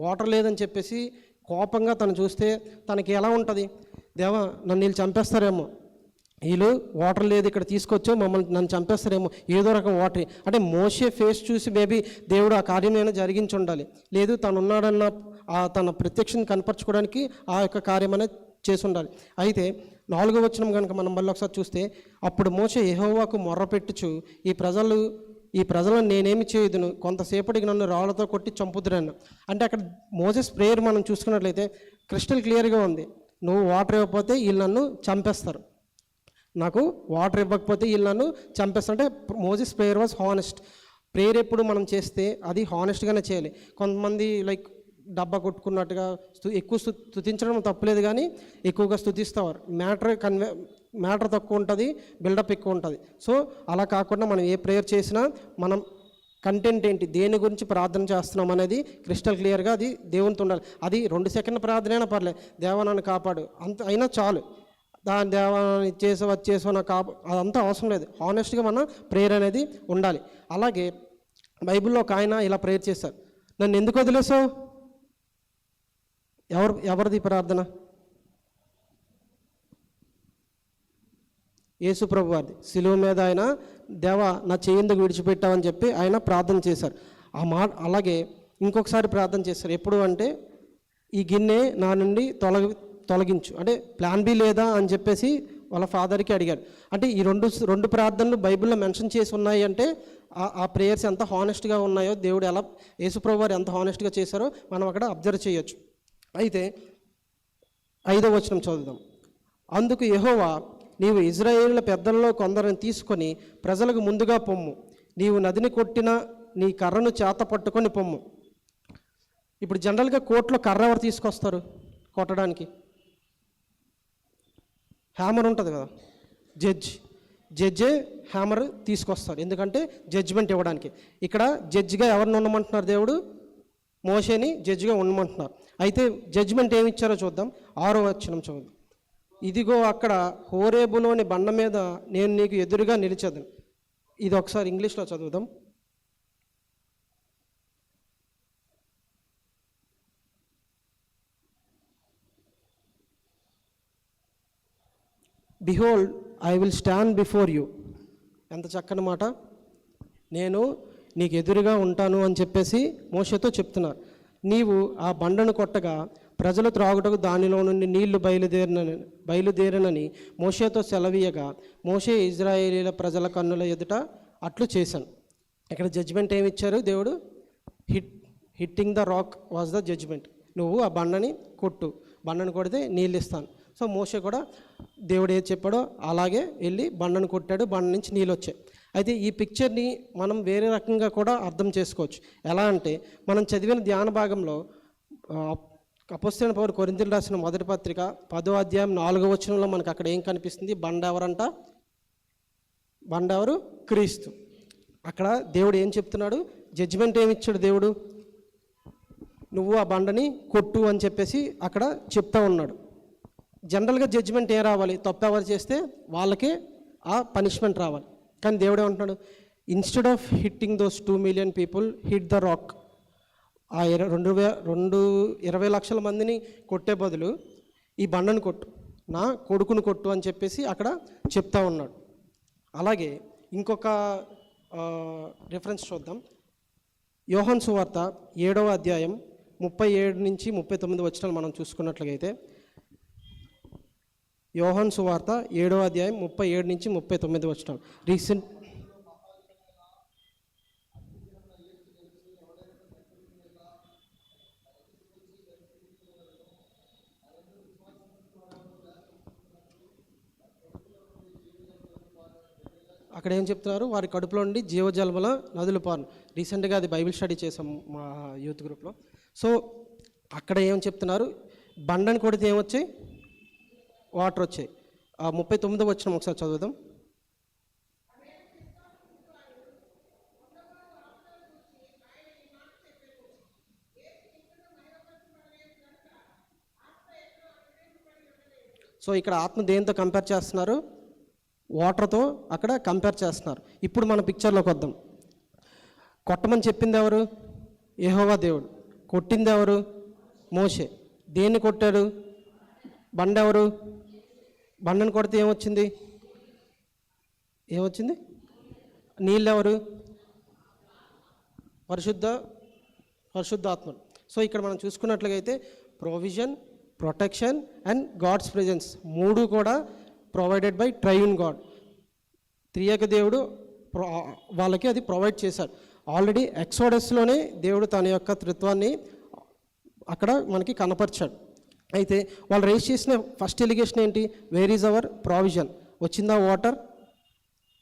వాటర్ లేదని చెప్పేసి కోపంగా తను చూస్తే తనకి ఎలా ఉంటుంది? దేవా, నన్ను వీళ్ళు చంపేస్తారేమో, వీళ్ళు వాటర్ లేదు ఇక్కడ తీసుకొచ్చో నన్ను చంపేస్తారేమో, ఏదో రకం వాటర్. అంటే మోషే ఫేస్ చూసి మేబీ దేవుడు ఆ కార్యమైనా జరిగించి ఉండాలి, లేదు తను ఉన్నాడన్న తన ప్రత్యక్షను కనపరచుకోవడానికి ఆ యొక్క కార్యం అనేది చేసి ఉండాలి. అయితే 4వ వచనం కనుక మనం మళ్ళీ ఒకసారి చూస్తే, అప్పుడు మోషే యెహోవాకు మొర్రపెట్టుచు, ఈ ప్రజలను నేనేమి చేయదును, కొంతసేపటికి నన్ను రాళ్లతో కొట్టి చంపుదురన్న. అంటే అక్కడ మోసెస్ ప్రేయర్ మనం చూసుకున్నట్లయితే క్రిస్టల్ క్లియర్గా ఉంది. నువ్వు వాటర్ ఇవ్వకపోతే వీళ్ళు నన్ను చంపేస్తారు, నాకు వాటర్ ఇవ్వకపోతే వీళ్ళు నన్ను చంపేస్తారు. అంటే Moses prayer was honest. Prayer ఎప్పుడు మనం చేస్తే అది హానెస్ట్గానే చేయాలి. కొంతమంది లైక్ డబ్బా కొట్టుకున్నట్టుగా ఎక్కువ స్తుతించడం తప్పలేదు, కానీ ఎక్కువగా స్తుతిస్తారు, మ్యాటర్ తక్కువ ఉంటుంది, బిల్డప్ ఎక్కువ ఉంటుంది. సో అలా కాకుండా మనం ఏ ప్రేయర్ చేసినా మనం కంటెంట్ ఏంటి, దేని గురించి ప్రార్థన చేస్తున్నాం అనేది క్రిస్టల్ క్లియర్గా అది దేవునితో ఉండాలి. అది 2 సెకండ్ల ప్రార్థన అయినా పర్లేదు, దేవా నన్ను కాపాడు అంత అయినా చాలు. దాని దేవా ఇచ్చేసో వచ్చేసో నాకు అదంతా అవసరం లేదు. హానెస్ట్గా మన ప్రేయర్ అనేది ఉండాలి. అలాగే బైబిల్లో ఒక ఆయన ఇలా ప్రేయర్ చేశారు, నన్ను ఎందుకు వదిలేసావు? ఎవరిది ప్రార్థన? యేసు ప్రభు వారిది. శిలువ మీద ఆయన దేవా నా చెయ్యి ఎందుకు విడిచిపెట్టావని చెప్పి ఆయన ప్రార్థన చేశారు. అలాగే ఇంకొకసారి ప్రార్థన చేశారు. ఎప్పుడు అంటే ఈ గిన్నె నా నుండి తొలగించు, అంటే ప్లాన్ బి లేదా అని చెప్పేసి వాళ్ళ ఫాదర్కి అడిగారు. అంటే ఈ రెండు ప్రార్థనలు బైబిల్లో మెన్షన్ చేసి ఉన్నాయి. అంటే ఆ ప్రేయర్స్ ఎంత హానెస్ట్గా ఉన్నాయో, దేవుడు ఎలా యేసు ప్రభు వారు ఎంత హానెస్ట్గా చేశారో మనం అక్కడ అబ్జర్వ్ చేయొచ్చు. అయితే 5వ వచనం చదువుదాం. అందుకు యెహోవా, నీవు ఇజ్రాయేలుల పెద్దలలో కొందరిని తీసుకొని ప్రజలకు ముందుగా పొమ్ము, నీవు నదిని కొట్టిన నీ కర్రను చేత పట్టుకొని పొమ్ము. ఇప్పుడు జనరల్గా కోర్టులో కర్ర ఎవరు తీసుకొస్తారు కొట్టడానికి? హ్యామర్ ఉంటుంది కదా, జడ్జే హ్యామర్ తీసుకొస్తారు, ఎందుకంటే జడ్జిమెంట్ ఇవ్వడానికి. ఇక్కడ జడ్జిగా ఎవరిని ఉండమంటున్నారు? దేవుడు మోషేని జడ్జిగా ఉండమంటున్నారు. అయితే జడ్జిమెంట్ ఏమి ఇచ్చారో చూద్దాం. 6వ వచనం చదువుదాం. ఇదిగో అక్కడ హోరేబులోని బండ మీద నేను నీకు ఎదురుగా నిలిచేదను. ఇది ఒకసారి ఇంగ్లీష్లో చదువుదాం. Behold I will stand before you. ఎంత చక్కని మాట. నేను నీకు ఎదురుగా ఉంటాను అని చెప్పేసి మోషేతో చెప్తున్నారు. నీవు ఆ బండను కొట్టగా ప్రజలు త్రాగుటకు దానిలో నుండి నీళ్లు బయలుదేరనని మోషేతో సెలవీయగా మోషే ఇజ్రాయేలీల ప్రజల కన్నుల ఎదుట అట్లు చేశాను. ఇక్కడ జడ్జిమెంట్ ఏమి ఇచ్చారు దేవుడు? Hitting the rock was the judgement. నువ్వు ఆ బండని కొట్టు, బండను కొడితే నీళ్ళు ఇస్తాను. సో మోషే కూడా దేవుడు ఏది చెప్పాడో అలాగే వెళ్ళి బండను కొట్టాడు, బండ నుంచి నీళ్ళు వచ్చాయి. అయితే ఈ పిక్చర్ని మనం వేరే రకంగా కూడా అర్థం చేసుకోవచ్చు. ఎలా అంటే మనం చదివిన ధ్యాన భాగంలో అపొస్తలుడైన పౌలు కొరింథీయులకు రాసిన మొదటి పత్రిక 10వ అధ్యాయం 4వ వచనంలో మనకు అక్కడ ఏం కనిపిస్తుంది? బండ ఎవరంట? బండ ఎవరు? క్రీస్తు. అక్కడ దేవుడు ఏం చెప్తున్నాడు? జడ్జిమెంట్ ఏమి ఇచ్చాడు దేవుడు? నువ్వు ఆ బండని కొట్టు అని చెప్పేసి అక్కడ చెప్తా ఉన్నాడు. జనరల్గా జడ్జిమెంట్ ఏం రావాలి? తప్పు ఎవరు చేస్తే వాళ్ళకే ఆ పనిష్మెంట్ రావాలి. కానీ దేవుడు ఏమంటున్నాడు? Instead of hitting those 2 million people, hit the rock. ఆ 20 లక్షల మందిని కొట్టే బదులు ఈ బండను కొట్టు, నా కొడుకును కొట్టు అని చెప్పేసి అక్కడ చెప్తా ఉన్నాడు. అలాగే ఇంకొక రిఫరెన్స్ చూద్దాం. యోహాను సువార్త 7వ అధ్యాయం 37 నుంచి 39 వచనాలు మనం చూసుకున్నట్లయితే, యోహాను సువార్త 7వ అధ్యాయం 37 నుంచి 39 వచనాలు. అక్కడ ఏం చెప్తున్నారు? వారి కడుపులో నుండి జీవజలముల నదులు పారు. రీసెంట్గా అది బైబిల్ స్టడీ చేసాం మా యూత్ గ్రూప్లో. సో అక్కడ ఏం చెప్తున్నారు? బండని కొడితే ఏమొచ్చాయి? వాటర్ వచ్చాయి. 39వ వచనం ఒకసారి చదువుదాం. సో ఇక్కడ ఆత్మ దేంతో కంపేర్ చేస్తున్నారు? వాటర్తో అక్కడ కంపేర్ చేస్తున్నారు. ఇప్పుడు మన పిక్చర్లోకి వద్దాం. కొట్టమని చెప్పింది ఎవరు? యెహోవా దేవుడు. కొట్టింది ఎవరు? మోషే. దేన్ని కొట్టాడు? బండ ఎవరు? బండను కొడితే ఏమొచ్చింది? నీళ్ళు ఎవరు? పరిశుద్ధాత్మ. సో ఇక్కడ మనం చూసుకున్నట్లయితే provision, protection and God's presence 3 కూడా ప్రొవైడెడ్ బై ట్రైయూన్ గాడ్. త్రియేక దేవుడు వాళ్ళకి అది ప్రొవైడ్ చేశాడు. ఆల్రెడీ ఎక్సోడస్లోనే దేవుడు తన యొక్క త్రిత్వాన్ని అక్కడ మనకి కనపరిచాడు. అయితే వాళ్ళు రేస్ చేసిన ఫస్ట్ ఎలిగేషన్ ఏంటి? Wear is our provision? వచ్చిందా వాటర్?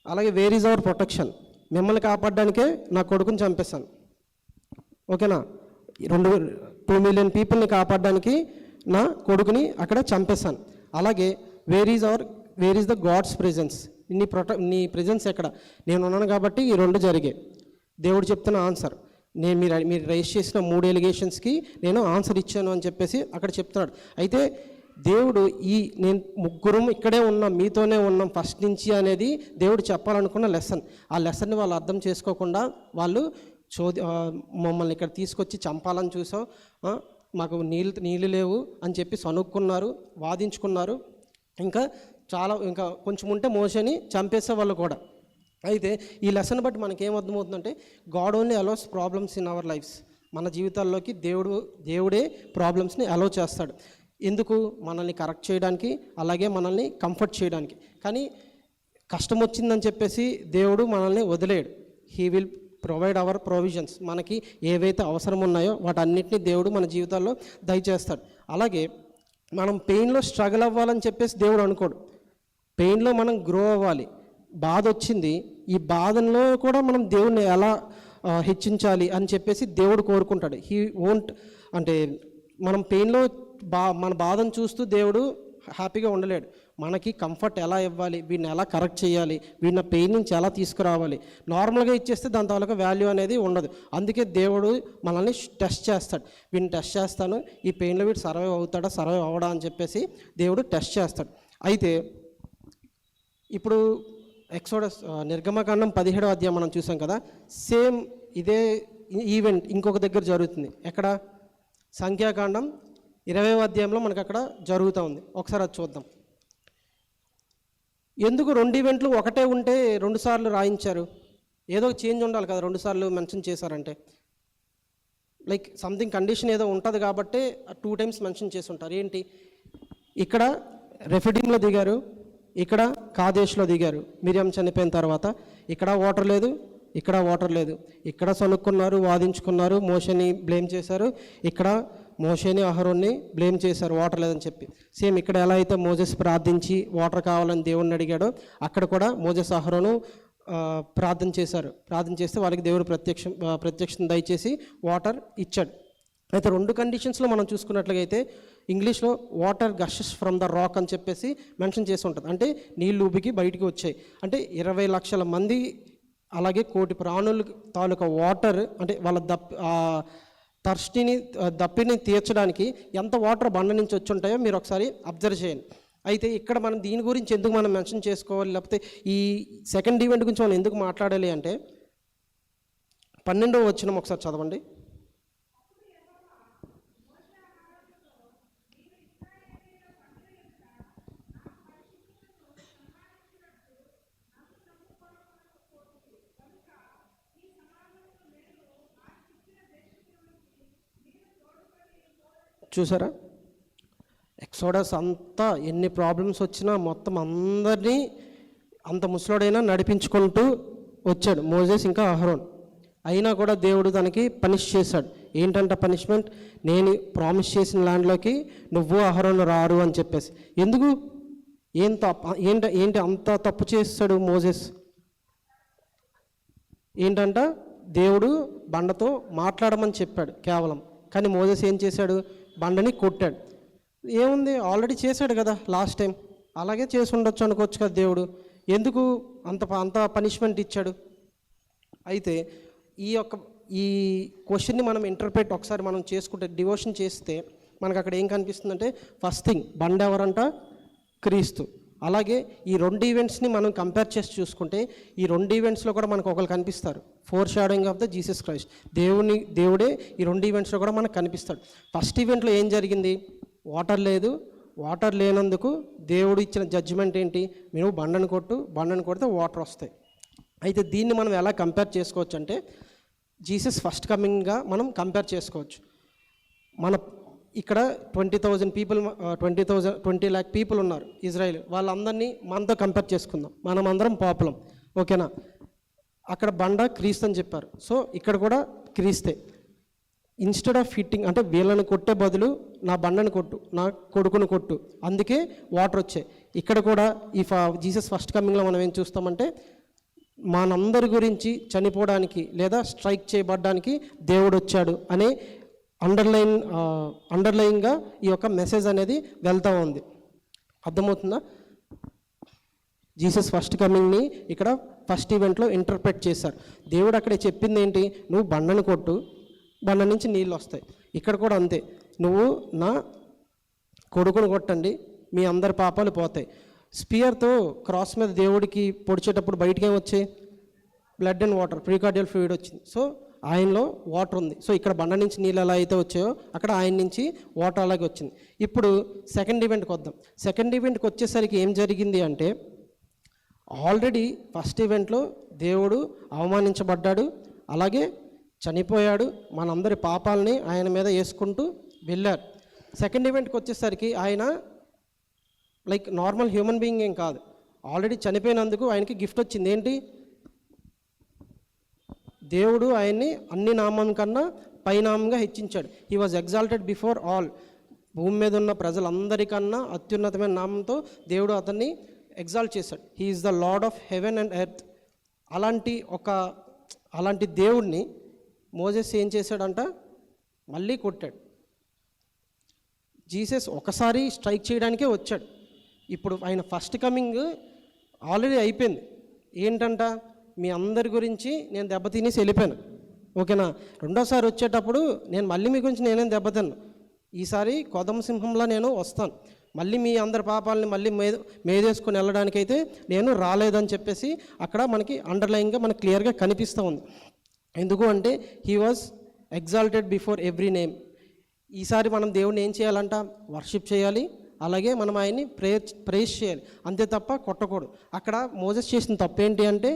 అలాగే వేర్ ఈజ్ అవర్ ప్రొటెక్షన్? మిమ్మల్ని కాపాడడానికే నా కొడుకుని చంపేశాను. ఓకేనా? 2 million పీపుల్ని కాపాడడానికి నా కొడుకుని అక్కడ చంపేశాను. అలాగే where is our where is the god's presence, నీ ప్రెజెన్స్ ఎక్కడ? నేను ఉన్నాను కాబట్టి ఈ రెండు జరిగాయి. దేవుడు చెప్తున్న ఆన్సర్, నేను మీరు రైజ్ చేసిన 3 ఎలిగేషన్స్కి నేను ఆన్సర్ ఇచ్చాను అని చెప్పేసి అక్కడ చెప్తున్నాడు. అయితే దేవుడు నేను ముగ్గురం ఇక్కడే ఉన్నాం, మీతోనే ఉన్నాం ఫస్ట్ నుంచి అనేది దేవుడు చెప్పాలనుకున్న లెసన్. ఆ లెసన్ని వాళ్ళు అర్థం చేసుకోకుండా వాళ్ళు మమ్మల్ని ఇక్కడ తీసుకొచ్చి చంపాలని చూసాం, మాకు నీళ్ళు లేవు అని చెప్పి సనుక్కున్నారు, వాదించుకున్నారు. ఇంకా కొంచెం ఉంటే మోషేని చంపేసే వాళ్ళు కూడా. అయితే ఈ లెసన్ బట్టి మనకేమర్థమవుతుందంటే God only allows problems in our lives. మన జీవితాల్లోకి దేవుడే ప్రాబ్లమ్స్ని అలౌ చేస్తాడు. ఎందుకు? మనల్ని కరెక్ట్ చేయడానికి, అలాగే మనల్ని కంఫర్ట్ చేయడానికి. కానీ కష్టం వచ్చిందని చెప్పేసి దేవుడు మనల్ని వదిలేడు. He will provide our provisions. మనకి ఏవైతే అవసరం ఉన్నాయో వాటన్నిటిని దేవుడు మన జీవితాల్లో దయచేస్తాడు. అలాగే మనం పెయిన్లో స్ట్రగుల్ అవ్వాలని చెప్పేసి దేవుడు అనుకోడు. పెయిన్లో మనం గ్రో అవ్వాలి. బాధ వచ్చింది, ఈ బాధల్లో కూడా మనం దేవుణ్ణి ఎలా హెచ్చించాలి అని చెప్పేసి దేవుడు కోరుకుంటాడు. హీ వోంట్ అంటే మనం పెయిన్లో మన బాధను చూస్తూ దేవుడు హ్యాపీగా ఉండలేడు. మనకి కంఫర్ట్ ఎలా ఇవ్వాలి, వీడిని ఎలా కరెక్ట్ చేయాలి, వీడిని పెయిన్ నుంచి ఎలా తీసుకురావాలి, నార్మల్గా ఇచ్చేస్తే దాని తాలూకా వాల్యూ అనేది ఉండదు. అందుకే దేవుడు మనల్ని టెస్ట్ చేస్తాడు. వీడిని టెస్ట్ చేస్తాను, ఈ పెయిన్లో వీడు సర్వైవ్ అవుతాడా సర్వైవ్ అవ్వడా అని చెప్పేసి దేవుడు టెస్ట్ చేస్తాడు. అయితే ఇప్పుడు ఎక్సోడస్ నిర్గమకాండం 17వ అధ్యాయం మనం చూసాం కదా, సేమ్ ఇదే ఈవెంట్ ఇంకొక దగ్గర జరుగుతుంది. ఎక్కడ? సంఖ్యాకాండం 20వ అధ్యాయంలో మనకు అక్కడ జరుగుతూ ఉంది. ఒకసారి అది చూద్దాం. ఎందుకు 2 ఈవెంట్లు ఒకటే ఉంటే 2 సార్లు రాయించారు? ఏదో చేంజ్ ఉండాలి కదా, 2 సార్లు మెన్షన్ చేశారంటే. లైక్ సంథింగ్ కండిషన్ ఏదో ఉంటుంది కాబట్టి 2 టైమ్స్ మెన్షన్ చేసి ఉంటారు. ఏంటి? ఇక్కడ రెఫిడీంలో దిగారు, ఇక్కడ కాదేశ్లో దిగారు. మిరియం చనిపోయిన తర్వాత ఇక్కడ వాటర్ లేదు, ఇక్కడ వాటర్ లేదు. ఇక్కడ సనుక్కున్నారు, వాదించుకున్నారు, మోషేని బ్లేమ్ చేశారు. ఇక్కడ మోషేని అహరోన్ని బ్లేమ్ చేశారు వాటర్ లేదని చెప్పి. సేమ్ ఇక్కడ ఎలా అయితే మోజెస్ ప్రార్థించి వాటర్ కావాలని దేవుణ్ణి అడిగాడో అక్కడ కూడా మోజెస్ అహరోను ప్రార్థన చేశారు. ప్రార్థన చేస్తే వాళ్ళకి దేవుడు ప్రత్యక్షం దయచేసి వాటర్ ఇచ్చాడు. అయితే 2 కండిషన్స్లో మనం చూసుకున్నట్లయితే ఇంగ్లీష్లో వాటర్ గషెస్ ఫ్రమ్ ద రాక్ అని చెప్పేసి మెన్షన్ చేసి ఉంటుంది. అంటే నీళ్ళు ఉబికి బయటికి వచ్చాయి. అంటే 20 లక్షల మంది అలాగే 1 కోటి ప్రాణుల తాలూకా వాటర్, అంటే వాళ్ళ దప్పిని తీర్చడానికి ఎంత వాటర్ బండ నుంచి వచ్చి ఉంటాయో మీరు ఒకసారి అబ్జర్వ్ చేయండి. అయితే ఇక్కడ మనం దీని గురించి ఎందుకు మనం మెన్షన్ చేసుకోవాలి, లేకపోతే ఈ సెకండ్ ఈవెంట్ గురించి మనం ఎందుకు మాట్లాడాలి అంటే 12వ వచనం ఒకసారి చదవండి. చూసారా? ఎక్సోడస్ అంతా ఎన్ని ప్రాబ్లమ్స్ వచ్చినా మొత్తం అందరినీ అంత ముసలోడైనా నడిపించుకుంటూ వచ్చాడు మోజెస్ ఇంకా అహరోన్. అయినా కూడా దేవుడు తనకి పనిష్ చేశాడు. ఏంటంట పనిష్మెంట్? నేను ప్రామిస్ చేసిన ల్యాండ్లోకి నువ్వు అహరోన్ రారు అని చెప్పేసి. ఎందుకు? ఏంటి అంత తప్పు చేస్తాడు మోజెస్? ఏంటంట? దేవుడు బండతో మాట్లాడమని చెప్పాడు కేవలం. కానీ మోజెస్ ఏం చేశాడు? బండని కొట్టాడు. ఏముంది, ఆల్రెడీ చేశాడు కదా లాస్ట్ టైం, అలాగే చేసి ఉండొచ్చు అనుకోవచ్చు కదా దేవుడు. ఎందుకు అంత పనిష్మెంట్ ఇచ్చాడు? అయితే ఈ క్వశ్చన్ని మనం ఇంటర్ప్రెట్ ఒకసారి మనం చేసుకుంటే, డివోషన్ చేస్తే మనకు అక్కడ ఏం కనిపిస్తుందంటే, ఫస్ట్ థింగ్ బండ ఎవరంట? క్రీస్తు. అలాగే ఈ 2 ఈవెంట్స్ని మనం కంపేర్ చేసి చూసుకుంటే ఈ 2 ఈవెంట్స్లో కూడా మనకు ఒకరు కనిపిస్తారు. Four shadowing of the Jesus Christ. దేవుడే ఈ 2 ఈవెంట్స్లో కూడా మనకు కనిపిస్తాడు. ఫస్ట్ ఈవెంట్లో ఏం జరిగింది? వాటర్ లేదు. వాటర్ లేనందుకు దేవుడు ఇచ్చిన జడ్జిమెంట్ ఏంటి? మీరు బండను కొడితే వాటర్ వస్తాయి. అయితే దీన్ని మనం ఎలా కంపేర్ చేసుకోవచ్చు అంటే, జీసస్ ఫస్ట్ కమింగ్గా మనం కంపేర్ చేసుకోవచ్చు. మన ఇక్కడ 20 lakh పీపుల్ ఉన్నారు ఇజ్రాయెల్. వాళ్ళందరినీ మనతో కంపేర్ చేసుకుందాం. మనం అందరం పాపులం, ఓకేనా? అక్కడ బండ క్రీస్తు అని చెప్పారు. సో ఇక్కడ కూడా క్రీస్తే. ఇన్స్టెడ్ ఆఫ్ హిట్టింగ్ అంటే వీళ్ళని కొట్టే బదులు నా బండను కొట్టు, నా కొడుకును కొట్టు, అందుకే వాటర్ వచ్చాయి. ఇక్కడ కూడా జీసస్ ఫస్ట్ కమింగ్లో మనం ఏం చూస్తామంటే, మనందరి గురించి చనిపోవడానికి లేదా స్ట్రైక్ చేయబడ్డానికి దేవుడు వచ్చాడు అనే అండర్లైన్గా ఈ యొక్క మెసేజ్ అనేది వెళ్తూ ఉంది. అర్థమవుతుందా? జీసస్ ఫస్ట్ కమింగ్ని ఇక్కడ ఫస్ట్ ఈవెంట్లో ఇంటర్ప్రెట్ చేశారు. దేవుడు అక్కడ చెప్పింది ఏంటి? నువ్వు బండని కొట్టు, బండ నుంచి నీళ్ళు వస్తాయి. ఇక్కడ కూడా అంతే, నువ్వు నా కొడుకును కొట్టండి, మీ అందరి పాపాలు పోతాయి. స్పియర్తో క్రాస్ మీద దేవుడికి పొడిచేటప్పుడు బయటికి ఏమొచ్చాయి? బ్లడ్ అండ్ వాటర్, ప్రీకార్డియల్ ఫ్లూయిడ్ వచ్చింది. సో ఆయనలో వాటర్ ఉంది. సో ఇక్కడ బండ నుంచి నీళ్ళు ఎలా అయితే వచ్చాయో అక్కడ ఆయన నుంచి వాటర్ అలాగే వచ్చింది. ఇప్పుడు సెకండ్ ఈవెంట్కి వద్దాం. సెకండ్ ఈవెంట్కి వచ్చేసరికి ఏం జరిగింది అంటే, ఆల్రెడీ ఫస్ట్ ఈవెంట్లో దేవుడు అవమానించబడ్డాడు, అలాగే చనిపోయాడు, మనందరి పాపాలని ఆయన మీద వేసుకుంటూ వెళ్ళారు. సెకండ్ ఈవెంట్కి వచ్చేసరికి ఆయన లైక్ నార్మల్ హ్యూమన్ బీయింగ్ ఏం కాదు, ఆల్రెడీ చనిపోయినందుకు ఆయనకి గిఫ్ట్ వచ్చింది. ఏంటి? దేవుడు ఆయన్ని అన్ని నామం కన్నా పైనామంగా హెచ్చించాడు. He was exalted before all. భూమి మీద ఉన్న ప్రజలందరికన్నా అత్యున్నతమైన నామంతో దేవుడు అతన్ని ఎగ్జాల్ట్ చేశాడు. He is the lord of heaven and earth. అలాంటి దేవుడిని మోజెస్ ఏం చేశాడంట? మళ్ళీ కొట్టాడు. జీసస్ ఒకసారి స్ట్రైక్ చేయడానికే వచ్చాడు. ఇప్పుడు ఆయన ఫస్ట్ కమింగ్ ఆల్రెడీ అయిపోయింది. ఏంటంట? మీ అందరి గురించి నేను దెబ్బతినేసి వెళ్ళిపోయాను, ఓకేనా? రెండోసారి వచ్చేటప్పుడు నేను మళ్ళీ మీ గురించి నేనేం దెబ్బతిన్నాను, ఈసారి కొదమ సింహంలా నేను వస్తాను, మళ్ళీ మీ అందరి పాపాలని మళ్ళీ మేదేసుకొని వెళ్ళడానికైతే నేను రాలేదని చెప్పేసి అక్కడ మనకి అండర్లైన్గా మనకు క్లియర్గా కనిపిస్తూ ఉంది. ఎందుకు అంటే he was exalted before every name. ఈసారి మనం దేవుడిని ఏం చేయాలంట? వర్షిప్ చేయాలి, అలాగే మనం ఆయన్ని ప్రేయర్ చేయాలి, అంతే తప్ప కొట్టకూడదు. అక్కడ మోజెస్ చేసిన తప్పేంటి అంటే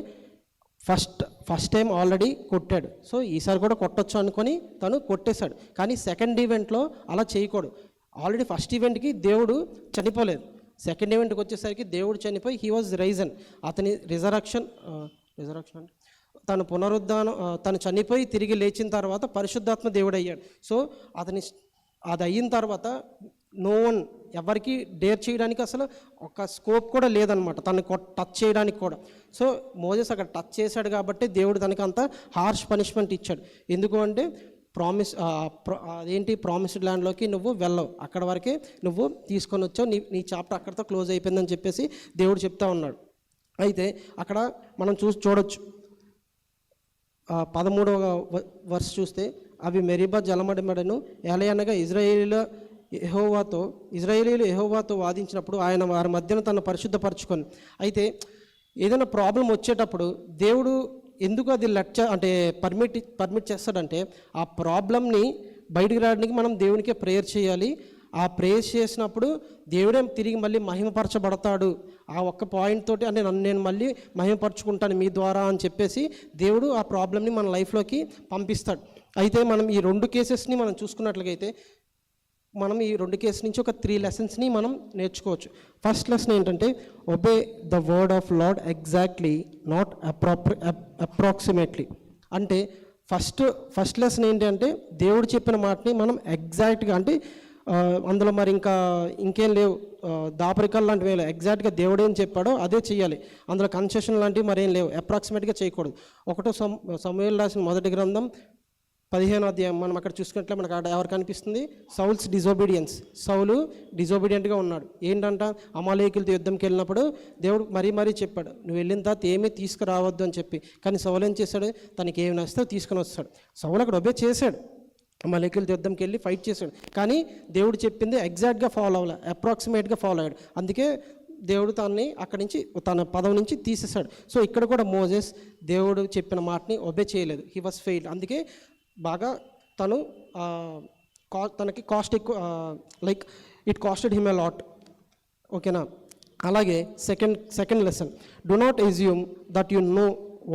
ఫస్ట్ టైం ఆల్రెడీ కొట్టాడు, సో ఈసారి కూడా కొట్టొచ్చు అనుకొని తను కొట్టేశాడు. కానీ సెకండ్ ఈవెంట్లో అలా చేయకూడదు. ఆల్రెడీ ఫస్ట్ ఈవెంట్కి దేవుడు చనిపోలేదు, సెకండ్ ఈవెంట్కి వచ్చేసరికి దేవుడు చనిపోయి హీ వాజ్ రైజన్. అతని రిజరక్షన్ అంటే తను పునరుద్ధానం, తను చనిపోయి తిరిగి లేచిన తర్వాత పరిశుద్ధాత్మ దేవుడు అయ్యాడు. సో అది అయిన తర్వాత నో వన్ ఎవరికి డేర్ చేయడానికి అసలు ఒక స్కోప్ కూడా లేదనమాట, తనని టచ్ చేయడానికి కూడా. సో మోజెస్ అక్కడ టచ్ చేశాడు కాబట్టి దేవుడు తనకి అంత హార్ష్ పనిష్మెంట్ ఇచ్చాడు. ఎందుకు అంటే అదేంటి, ప్రామిస్డ్ ల్యాండ్లోకి నువ్వు వెళ్ళవు, అక్కడ వరకే నువ్వు తీసుకొని వచ్చావు, నీ చాప్టర్ అక్కడితో క్లోజ్ అయిపోయిందని చెప్పేసి దేవుడు చెప్తా ఉన్నాడు. అయితే అక్కడ మనం చూడొచ్చు 13వ వర్స్ చూస్తే, అవి మెరీబా జలమడిమడను ఏలయనగా ఇజ్రాయేలీలు యెహోవాతో వాదించినప్పుడు ఆయన వారి మధ్యన తను పరిశుద్ధపరచుకొని. అయితే ఏదైనా ప్రాబ్లం వచ్చేటప్పుడు దేవుడు ఎందుకు అది పర్మిట్ చేస్తాడంటే, ఆ ప్రాబ్లమ్ని బయటికి రావడానికి మనం దేవునికే ప్రేయర్ చేయాలి. ఆ ప్రేయర్ చేసినప్పుడు దేవుడే తిరిగి మళ్ళీ మహిమపరచబడతాడు. ఆ ఒక్క పాయింట్ తోటి అంటే నేను మళ్ళీ మహిమపరచుకుంటాను మీ ద్వారా అని చెప్పేసి దేవుడు ఆ ప్రాబ్లమ్ని మన లైఫ్లోకి పంపిస్తాడు. అయితే మనం ఈ 2 కేసెస్ని మనం చూసుకున్నట్లయితే మనం ఈ 2 కేసెస్ నుంచి ఒక 3 లెసన్స్ని మనం నేర్చుకోవచ్చు. ఫస్ట్ లెసన్ ఏంటంటే, obey the word of lord exactly, not approximately. అంటే ఫస్ట్ లెసన్ ఏంటంటే, దేవుడు చెప్పిన మాటని మనం ఎగ్జాక్ట్గా, అంటే అందులో మరి ఇంకేం లేవు, దాపరికాలు లాంటివి లేవు, ఎగ్జాక్ట్గా దేవుడు ఏం చెప్పాడో అదే చేయాలి, అందులో కన్సెషన్ లాంటివి మరేం లేవు, అప్రాక్సిమేట్గా చేయకూడదు. 1 సమూయేలు రాసిన మొదటి గ్రంథం 15వ అధ్యాయం మనం అక్కడ చూసుకున్నట్లే మనకు అక్కడ ఎవరు కనిపిస్తుంది? Saul's disobedience. సౌలు డిజోబీడియంట్గా ఉన్నాడు. ఏంటంట, అమాలేకులతో యుద్ధంకి వెళ్ళినప్పుడు దేవుడు మరీ చెప్పాడు, నువ్వు వెళ్ళిన తర్వాత ఏమీ తీసుకురావద్దు అని చెప్పి. కానీ సౌలు ఏం చేశాడు? తనకి ఏమి నచ్చితే తీసుకొని వస్తాడు. సౌలు అక్కడ ఒబే చేశాడు, అమాలేకులతో యుద్ధంకి వెళ్ళి ఫైట్ చేశాడు. కానీ దేవుడు చెప్పింది ఎగ్జాక్ట్గా ఫాలో అవ్వాలి, అప్రాక్సిమేట్గా ఫాలో అయ్యాడు. అందుకే దేవుడు తనని అక్కడి నుంచి తన పదవి నుంచి తీసేశాడు. సో ఇక్కడ కూడా మోజెస్ దేవుడు చెప్పిన మాటని ఒబే చేయలేదు, హీ వాజ్ ఫెయిల్డ్. అందుకే బాగా తనకి కాస్ట్ ఎక్కువ, like it costed him a lot, ఓకేనా? అలాగే second lesson, do not assume that you know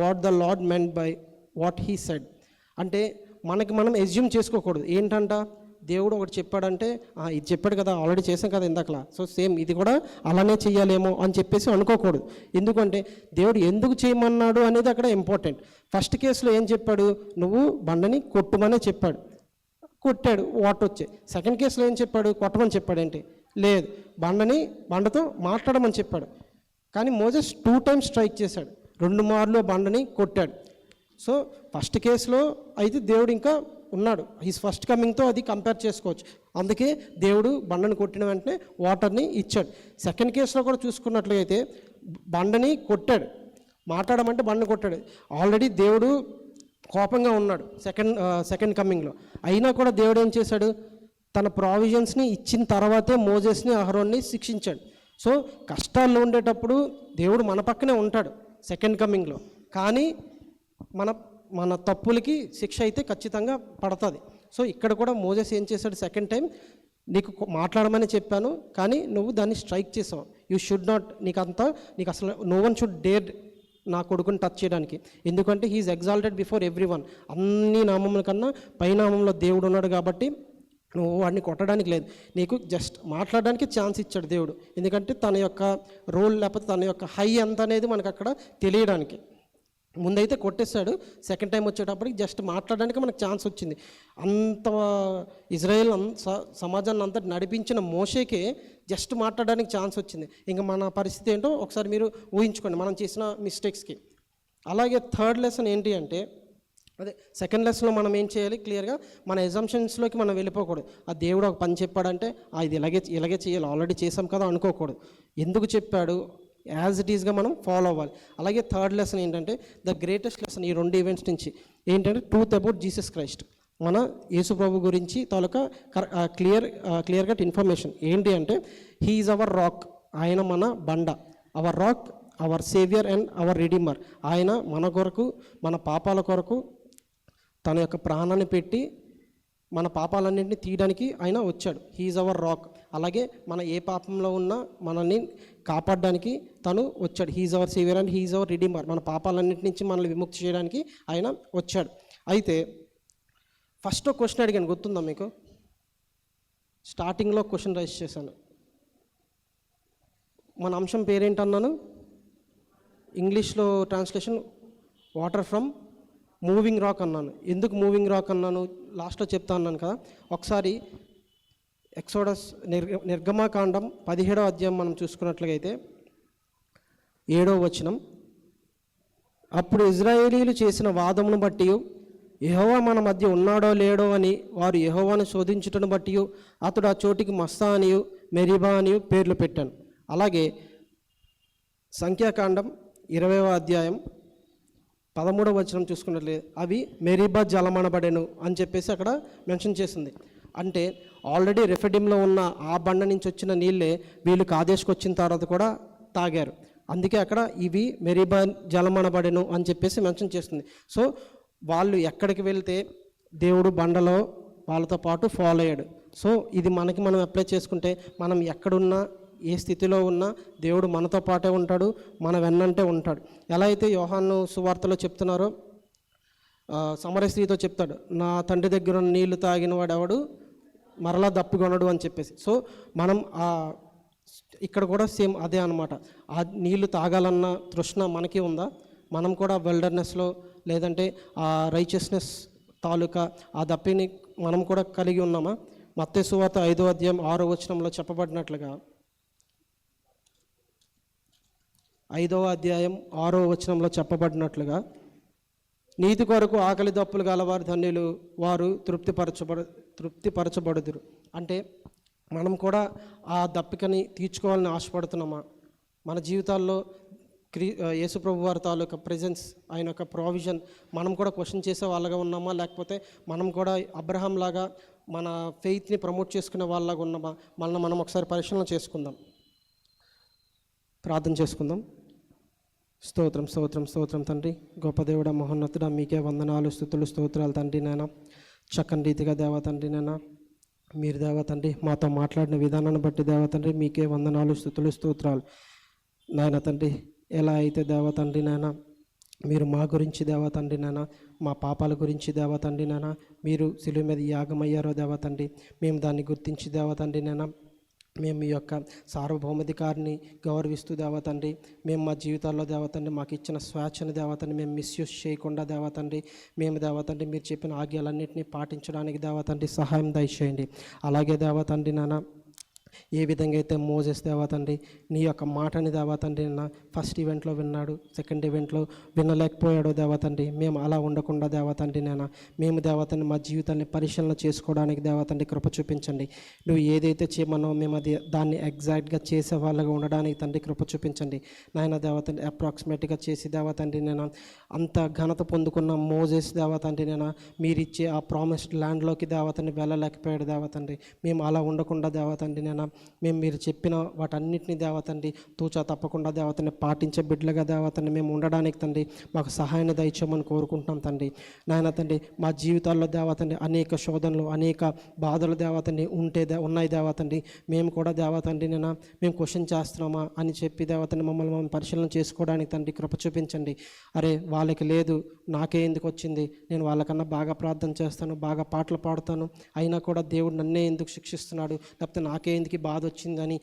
what the lord meant by what he said. అంటే మనం ఎజ్యూమ్ చేసుకోకూడదు. ఏంటంట, దేవుడు ఒకటి చెప్పాడంటే ఇది చెప్పాడు కదా, ఆల్రెడీ చేసాం కదా ఇందాకలా, సో సేమ్ ఇది కూడా అలానే చెయ్యాలేమో అని చెప్పేసి అనుకోకూడదు. ఎందుకంటే దేవుడు ఎందుకు చేయమన్నాడు అనేది అక్కడ ఇంపార్టెంట్. ఫస్ట్ కేసులో ఏం చెప్పాడు? నువ్వు బండని కొట్టుమనే చెప్పాడు, కొట్టాడు, వాటర్ వచ్చాయి. సెకండ్ కేసులో ఏం చెప్పాడు? కొట్టమని చెప్పాడేంటి? లేదు, బండతో మాట్లాడమని చెప్పాడు. కానీ మోజెస్ 2 times స్ట్రైక్ చేశాడు, 2 మార్లు బండని కొట్టాడు. సో ఫస్ట్ కేసులో అయితే దేవుడు ఇంకా ఉన్నాడు. హిస్ ఫస్ట్ కమింగ్తో అది కంపేర్ చేసుకోవచ్చు. అందుకే దేవుడు బండను కొట్టిన వెంటనే వాటర్ని ఇచ్చాడు. సెకండ్ కేసులో కూడా చూసుకున్నట్లయితే బండని కొట్టాడు. మాట్లాడమంటే బండను కొట్టాడు. ఆల్రెడీ దేవుడు కోపంగా ఉన్నాడు సెకండ్ కమింగ్లో. అయినా కూడా దేవుడు ఏం చేశాడు, తన ప్రావిజన్స్ని ఇచ్చిన తర్వాతే మోజెస్ని అహరోన్ని శిక్షించాడు. సో కష్టాల్లో ఉండేటప్పుడు దేవుడు మన పక్కనే ఉంటాడు సెకండ్ కమింగ్లో. కానీ మన తప్పులకి శిక్ష అయితే ఖచ్చితంగా పడుతుంది. సో ఇక్కడ కూడా మోజెస్ ఏం చేశాడు, సెకండ్ టైం నీకు మాట్లాడమని చెప్పాను కానీ నువ్వు దాన్ని స్ట్రైక్ చేసావు. యూ షుడ్ నాట్, నీకు అసలు నో వన్ షుడ్ డేర్ నా కొడుకుని టచ్ చేయడానికి. ఎందుకంటే he is exalted before everyone. అన్ని నామముల కన్నా పైనామంలో దేవుడు ఉన్నాడు కాబట్టి నువ్వు వాడిని కొట్టడానికి లేదు. నీకు జస్ట్ మాట్లాడడానికి ఛాన్స్ ఇచ్చాడు దేవుడు. ఎందుకంటే తన యొక్క రోల్ లేకపోతే తన యొక్క హై ఎంత అనేది మనకు అక్కడ తెలియడానికి. ముందైతే కొట్టేశాడు, సెకండ్ టైం వచ్చేటప్పటికి జస్ట్ మాట్లాడడానికి మనకు ఛాన్స్ వచ్చింది. అంత ఇజ్రాయెల్ సమాజాన్ని అంతా నడిపించిన మోషేకే జస్ట్ మాట్లాడడానికి ఛాన్స్ వచ్చింది. ఇంకా మన పరిస్థితి ఏంటో ఒకసారి మీరు ఊహించుకోండి మనం చేసిన మిస్టేక్స్కి. అలాగే థర్డ్ లెసన్ ఏంటి అంటే, అదే సెకండ్ లెసన్లో మనం ఏం చేయాలి, క్లియర్గా మన ఎజంప్షన్స్లోకి మనం వెళ్ళిపోకూడదు. ఆ దేవుడు ఒక పని చెప్పాడంటే ఇది ఇలాగే చేయాలి, ఆల్రెడీ చేసాం కదా అనుకోకూడదు. ఎందుకు చెప్పాడు యాజ్ ఇట్ ఈస్గా మనం ఫాలో అవ్వాలి. అలాగే థర్డ్ లెసన్ ఏంటంటే, ద గ్రేటెస్ట్ లెసన్ ఈ రెండు ఈవెంట్స్ నుంచి ఏంటంటే ట్రూత్ అబౌట్ జీసస్ క్రైస్ట్. మన యేసు ప్రభు గురించి తాలూకా క్లియర్ కట్ ఇన్ఫర్మేషన్ ఏంటి అంటే, హీ ఈజ్ అవర్ రాక్, ఆయన మన బండ. Our rock, our saviour and our redeemer. ఆయన మన కొరకు, మన పాపాల కొరకు తన యొక్క ప్రాణాన్ని పెట్టి మన పాపాలన్నింటినీ తీయడానికి ఆయన వచ్చాడు. He is our rock. అలాగే మన ఏ పాపంలో ఉన్నా మనల్ని కాపాడడానికి తను వచ్చాడు. He is our saviour and he is our redeemer. మన పాపాలన్నింటి నుంచి మనల్ని విముక్తి చేయడానికి ఆయన వచ్చాడు. అయితే ఫస్ట్ ఒక క్వశ్చన్ అడిగాను, గుర్తుందా మీకు? స్టార్టింగ్లో క్వశ్చన్ రైజ్ చేశాను. మన అంశం పేరేంటన్నాను? ఇంగ్లీష్లో translation water from moving rock అన్నాను. ఎందుకు మూవింగ్ రాక్ అన్నాను లాస్ట్లో చెప్తా అన్నాను కదా. ఒకసారి ఎక్సోడస్ నిర్గమాకాండం 17వ అధ్యాయం మనం చూసుకున్నట్లయితే 7వ వచనం, అప్పుడు ఇజ్రాయేలీలు చేసిన వాదమును బట్టి యెహోవా మన మధ్య ఉన్నాడో లేడో అని వారు యెహోవాను శోధించుటను బట్టి అతడు ఆ చోటికి మస్సా అనియు మెరీబా అనియు పేర్లు పెట్టాను. అలాగే సంఖ్యాకాండం 20వ అధ్యాయం 13వ వచనం చూసుకున్నట్లయితే అవి మెరీబా జలమనబడెను అని చెప్పేసి అక్కడ మెన్షన్ చేసింది. అంటే ఆల్రెడీ రెఫెడిమ్లో ఉన్న ఆ బండ నుంచి వచ్చిన నీళ్ళే వీళ్ళు కాదేశ్కి వచ్చిన తర్వాత కూడా తాగారు. అందుకే అక్కడ ఇవి మెరీబా జలమనబడెను అని చెప్పేసి మెన్షన్ చేస్తుంది. సో వాళ్ళు ఎక్కడికి వెళ్తే దేవుడు బండలో వాళ్ళతో పాటు ఫాలో అయ్యాడు. సో ఇది మనకి మనం అప్లై చేసుకుంటే మనం ఎక్కడున్నా ఏ స్థితిలో ఉన్నా దేవుడు మనతో పాటే ఉంటాడు, మన వెన్నంటే ఉంటాడు. ఎలా అయితే యోహాను సువార్తలో చెప్తున్నారో, సమరయ స్త్రీతో చెప్తాడు, నా తండ్రి దగ్గర ఉన్న నీళ్లు తాగిన వాడు ఎవడు మరలా దప్పికొనడు అని చెప్పేసి. సో మనం ఇక్కడ కూడా సేమ్ అదే అనమాట. ఆ నీళ్లు తాగాలన్న తృష్ణ మనకి ఉందా? మనం కూడా వెల్డర్నెస్లో లేదంటే ఆ రైచియస్నెస్ తాలూకా ఆ దప్పిని మనం కూడా కలిగి ఉన్నామా? మత్తయి సువార్త 5వ అధ్యాయం 6వ వచనంలో చెప్పబడినట్లుగా, 5వ అధ్యాయం 6వ వచనంలో చెప్పబడినట్లుగా, నీతి కొరకు ఆకలి దప్పులు గలవారు ధన్యులు, వారు తృప్తిపరచబడుదురు. అంటే మనం కూడా ఆ దప్పికని తీర్చుకోవాలని ఆశపడుతున్నామా? మన జీవితాల్లో యేసుప్రభు వారి తాలూకా ప్రెజెన్స్, ఆయన యొక్క ప్రావిజన్ మనం కూడా క్వశ్చన్ చేసే వాళ్ళగా ఉన్నామా? లేకపోతే మనం కూడా అబ్రహాం లాగా మన ఫెయిత్ని ప్రమోట్ చేసుకునే వాళ్ళలాగా ఉన్నామా? మనం ఒకసారి పరిశీలన చేసుకుందాం, ప్రార్థన చేసుకుందాం. స్తోత్రం స్తోత్రం స్తోత్రం తండ్రి, గొప్ప దేవుడా, మహోన్నతుడా, మీకే వందనాలు, స్తుతులు, స్తోత్రాలు తండ్రి. నాయన చక్కని రీతిగా దేవా తండ్రి, నాయన మీరు దేవా తండ్రి మాతో మాట్లాడిన విధానాన్ని బట్టి దేవా తండ్రి మీకే వందనాలు, స్తుతులు, స్తోత్రాలు. నాయన తండ్రి, ఎలా అయితే దేవా తండ్రి నాయన మీరు మా గురించి దేవా తండ్రి నాయన, మా పాపాల గురించి దేవా తండ్రి నాయన మీరు శిలువ మీద యాగమయ్యారో దేవా తండ్రి, మేము దాన్ని గుర్తించి దేవా తండ్రి నాయన మేము మీ యొక్క సార్వభౌమాధికారిని గౌరవిస్తూ దేవతండ్రి, మేము మా జీవితాల్లో దేవతండ్రి మాకు ఇచ్చిన స్వేచ్ఛను దేవతండ్రి మేము మిస్యూజ్ చేయకుండా దేవతండ్రి, మేము దేవతండ్రి మీరు చెప్పిన ఆజ్ఞలన్నింటినీ పాటించడానికి దేవతండ్రి సహాయం దయచేయండి. అలాగే దేవతండ్రి నాన్న ఏ విధంగా అయితే మోజెస్ దేవా తండ్రి నీ యొక్క మాటని దేవా తండ్రి నా ఫస్ట్ ఈవెంట్లో విన్నాడు, సెకండ్ ఈవెంట్లో వినలేకపోయాడు దేవా తండ్రి. మేము అలా ఉండకుండా దేవా తండ్రి మేము దేవా తండ్రి మా జీవితాన్ని పరిశీలన చేసుకోవడానికి దేవా తండ్రి కృప చూపించండి. నువ్వు ఏదైతే చేయమన్నావో మేము దాన్ని ఎగ్జాక్ట్గా చేసే వాళ్ళగా ఉండడానికి తండ్రి కృప చూపించండి నాయన దేవా తండ్రి. అప్రాక్సిమేట్గా చేసి దేవా తండ్రి అంత ఘనత పొందుకున్న మోజెస్ దేవా తండ్రి మీరిచ్చే ఆ ప్రామిస్డ్ ల్యాండ్లోకి దేవా తండ్రి వెళ్ళలేకపోయాడు దేవా తండ్రి. మేము అలా ఉండకుండా దేవా తండ్రి మేము మీరు చెప్పిన వాటన్నిటిని దేవా తండ్రి తూచా తప్పకుండా దేవా తండ్రి పాటించే బిడ్డలుగా దేవా తండ్రి మేము ఉండడానికి తండ్రి మాకు సహాయాన్ని దయచేయమని కోరుకుంటున్నాం తండ్రి. నాయన తండ్రి మా జీవితాల్లో దేవా తండ్రి అనేక శోధనలు అనేక బాధలు దేవా తండ్రి ఉన్నాయి దేవా తండ్రి. మేము కూడా దేవా తండ్రి మేము క్వశ్చన్ చేస్తున్నామా అని చెప్పి దేవా తండ్రి మమ్మల్ని పరిశీలన చేసుకోవడానికి తండ్రి కృప చూపించండి. అరే వాళ్ళకి లేదు నాకే ఎందుకు వచ్చింది, నేను వాళ్ళకన్నా బాగా ప్రార్థన చేస్తాను, బాగా పాటలు పాడుతాను, అయినా కూడా దేవుడు నన్నే ఎందుకు శిక్షిస్తున్నాడు, లేకపోతే నాకే ఎందుకు బాధ వచ్చిందని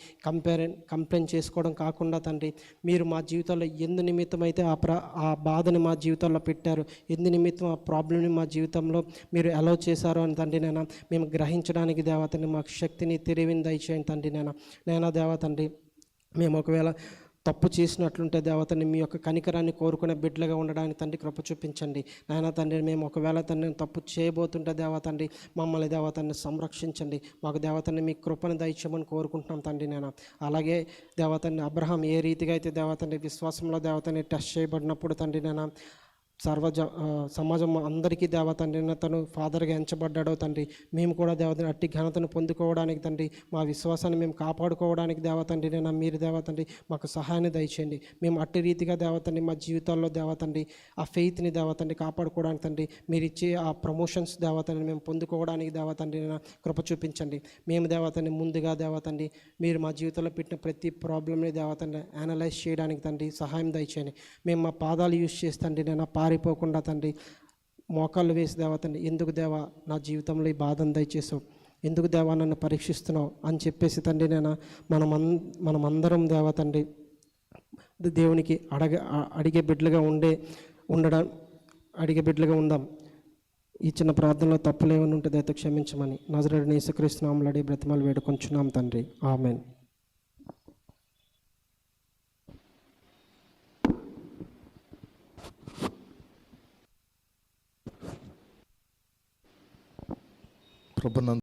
కంప్లైంట్ చేసుకోవడం కాకుండా తండ్రి మీరు మా జీవితంలో ఎందు నిమిత్తం అయితే ఆ బాధని మా జీవితంలో పెట్టారు, ఎందు నిమిత్తం ఆ ప్రాబ్లమ్ని మా జీవితంలో మీరు అలౌ చేశారో అని తండ్రి మేము గ్రహించడానికి దేవా తండ్రి మాకు శక్తిని తెలివిని దయచేయండి తండ్రి. దేవా తండ్రి మేము ఒకవేళ తప్పు చేసినట్లుంటే దేవా తండ్రి మీ యొక్క కనికరాన్ని కోరుకునే బిడ్డలుగా ఉండడానికి తండ్రి కృప చూపించండి నాయన తండ్రి. మేము ఒకవేళ తండ్రి తప్పు చేయబోతుంటే దేవా తండ్రి మమ్మల్ని దేవా తండ్రి సంరక్షించండి. మాకు దేవా తండ్రి మీ కృపను దయచేయమని కోరుకుంటున్నాం తండ్రి. అలాగే దేవా తండ్రి అబ్రహాం ఏ రీతిగా అయితే దేవా తండ్రి విశ్వాసంలో దేవా తండ్రి టెస్ట్ చేయబడినప్పుడు తండ్రి సమాజం అందరికీ దేవా తండ్రి తను ఫాదర్గా ఎంచబడ్డాడో తండ్రి, మేము కూడా దేవా తండ్రి అట్టి ఘనతను పొందుకోవడానికి తండ్రి మా విశ్వాసాన్ని మేము కాపాడుకోవడానికి దేవా తండ్రి మీరు దేవా తండ్రి మాకు సహాయాన్ని దయచేయండి. మేము అట్టి రీతిగా దేవా తండ్రి మా జీవితాల్లో దేవా తండ్రి ఆ ఫెయిత్ని దేవా తండ్రి కాపాడుకోవడానికి తండ్రి మీరు ఇచ్చే ఆ ప్రమోషన్స్ దేవా తండ్రి మేము పొందుకోవడానికి దేవా తండ్రి కృప చూపించండి. మేము దేవా తండ్రి ముందుగా దేవా తండ్రి మీరు మా జీవితంలో పెట్టిన ప్రతి ప్రాబ్లమ్ని దేవా తండ్రి అనలైజ్ చేయడానికి తండ్రి సహాయం దయచేయండి. మేము మా పాదాలు యూజ్ చేస్తండి పారిపోకుండా తండ్రి మోకాళ్ళు వేసి దేవా తండ్రి ఎందుకు దేవా నా జీవితంలో ఈ బాధను దయచేసావు, ఎందుకు దేవా నన్ను పరీక్షిస్తున్నావు అని చెప్పేసి తండ్రి మనమందరం దేవా తండ్రి దేవునికి అడిగే బిడ్డలుగా ఉందాం. ఈ చిన్న ప్రార్థనలో తప్పులు ఏమైనా ఉంటే దయతో క్షమించమని నజరేయుడైన యేసుక్రీస్తు నామములో అడిగి బ్రతిమాలు వేడుకొంచున్నాం తండ్రి. ఆమెన్. ప్రభునందు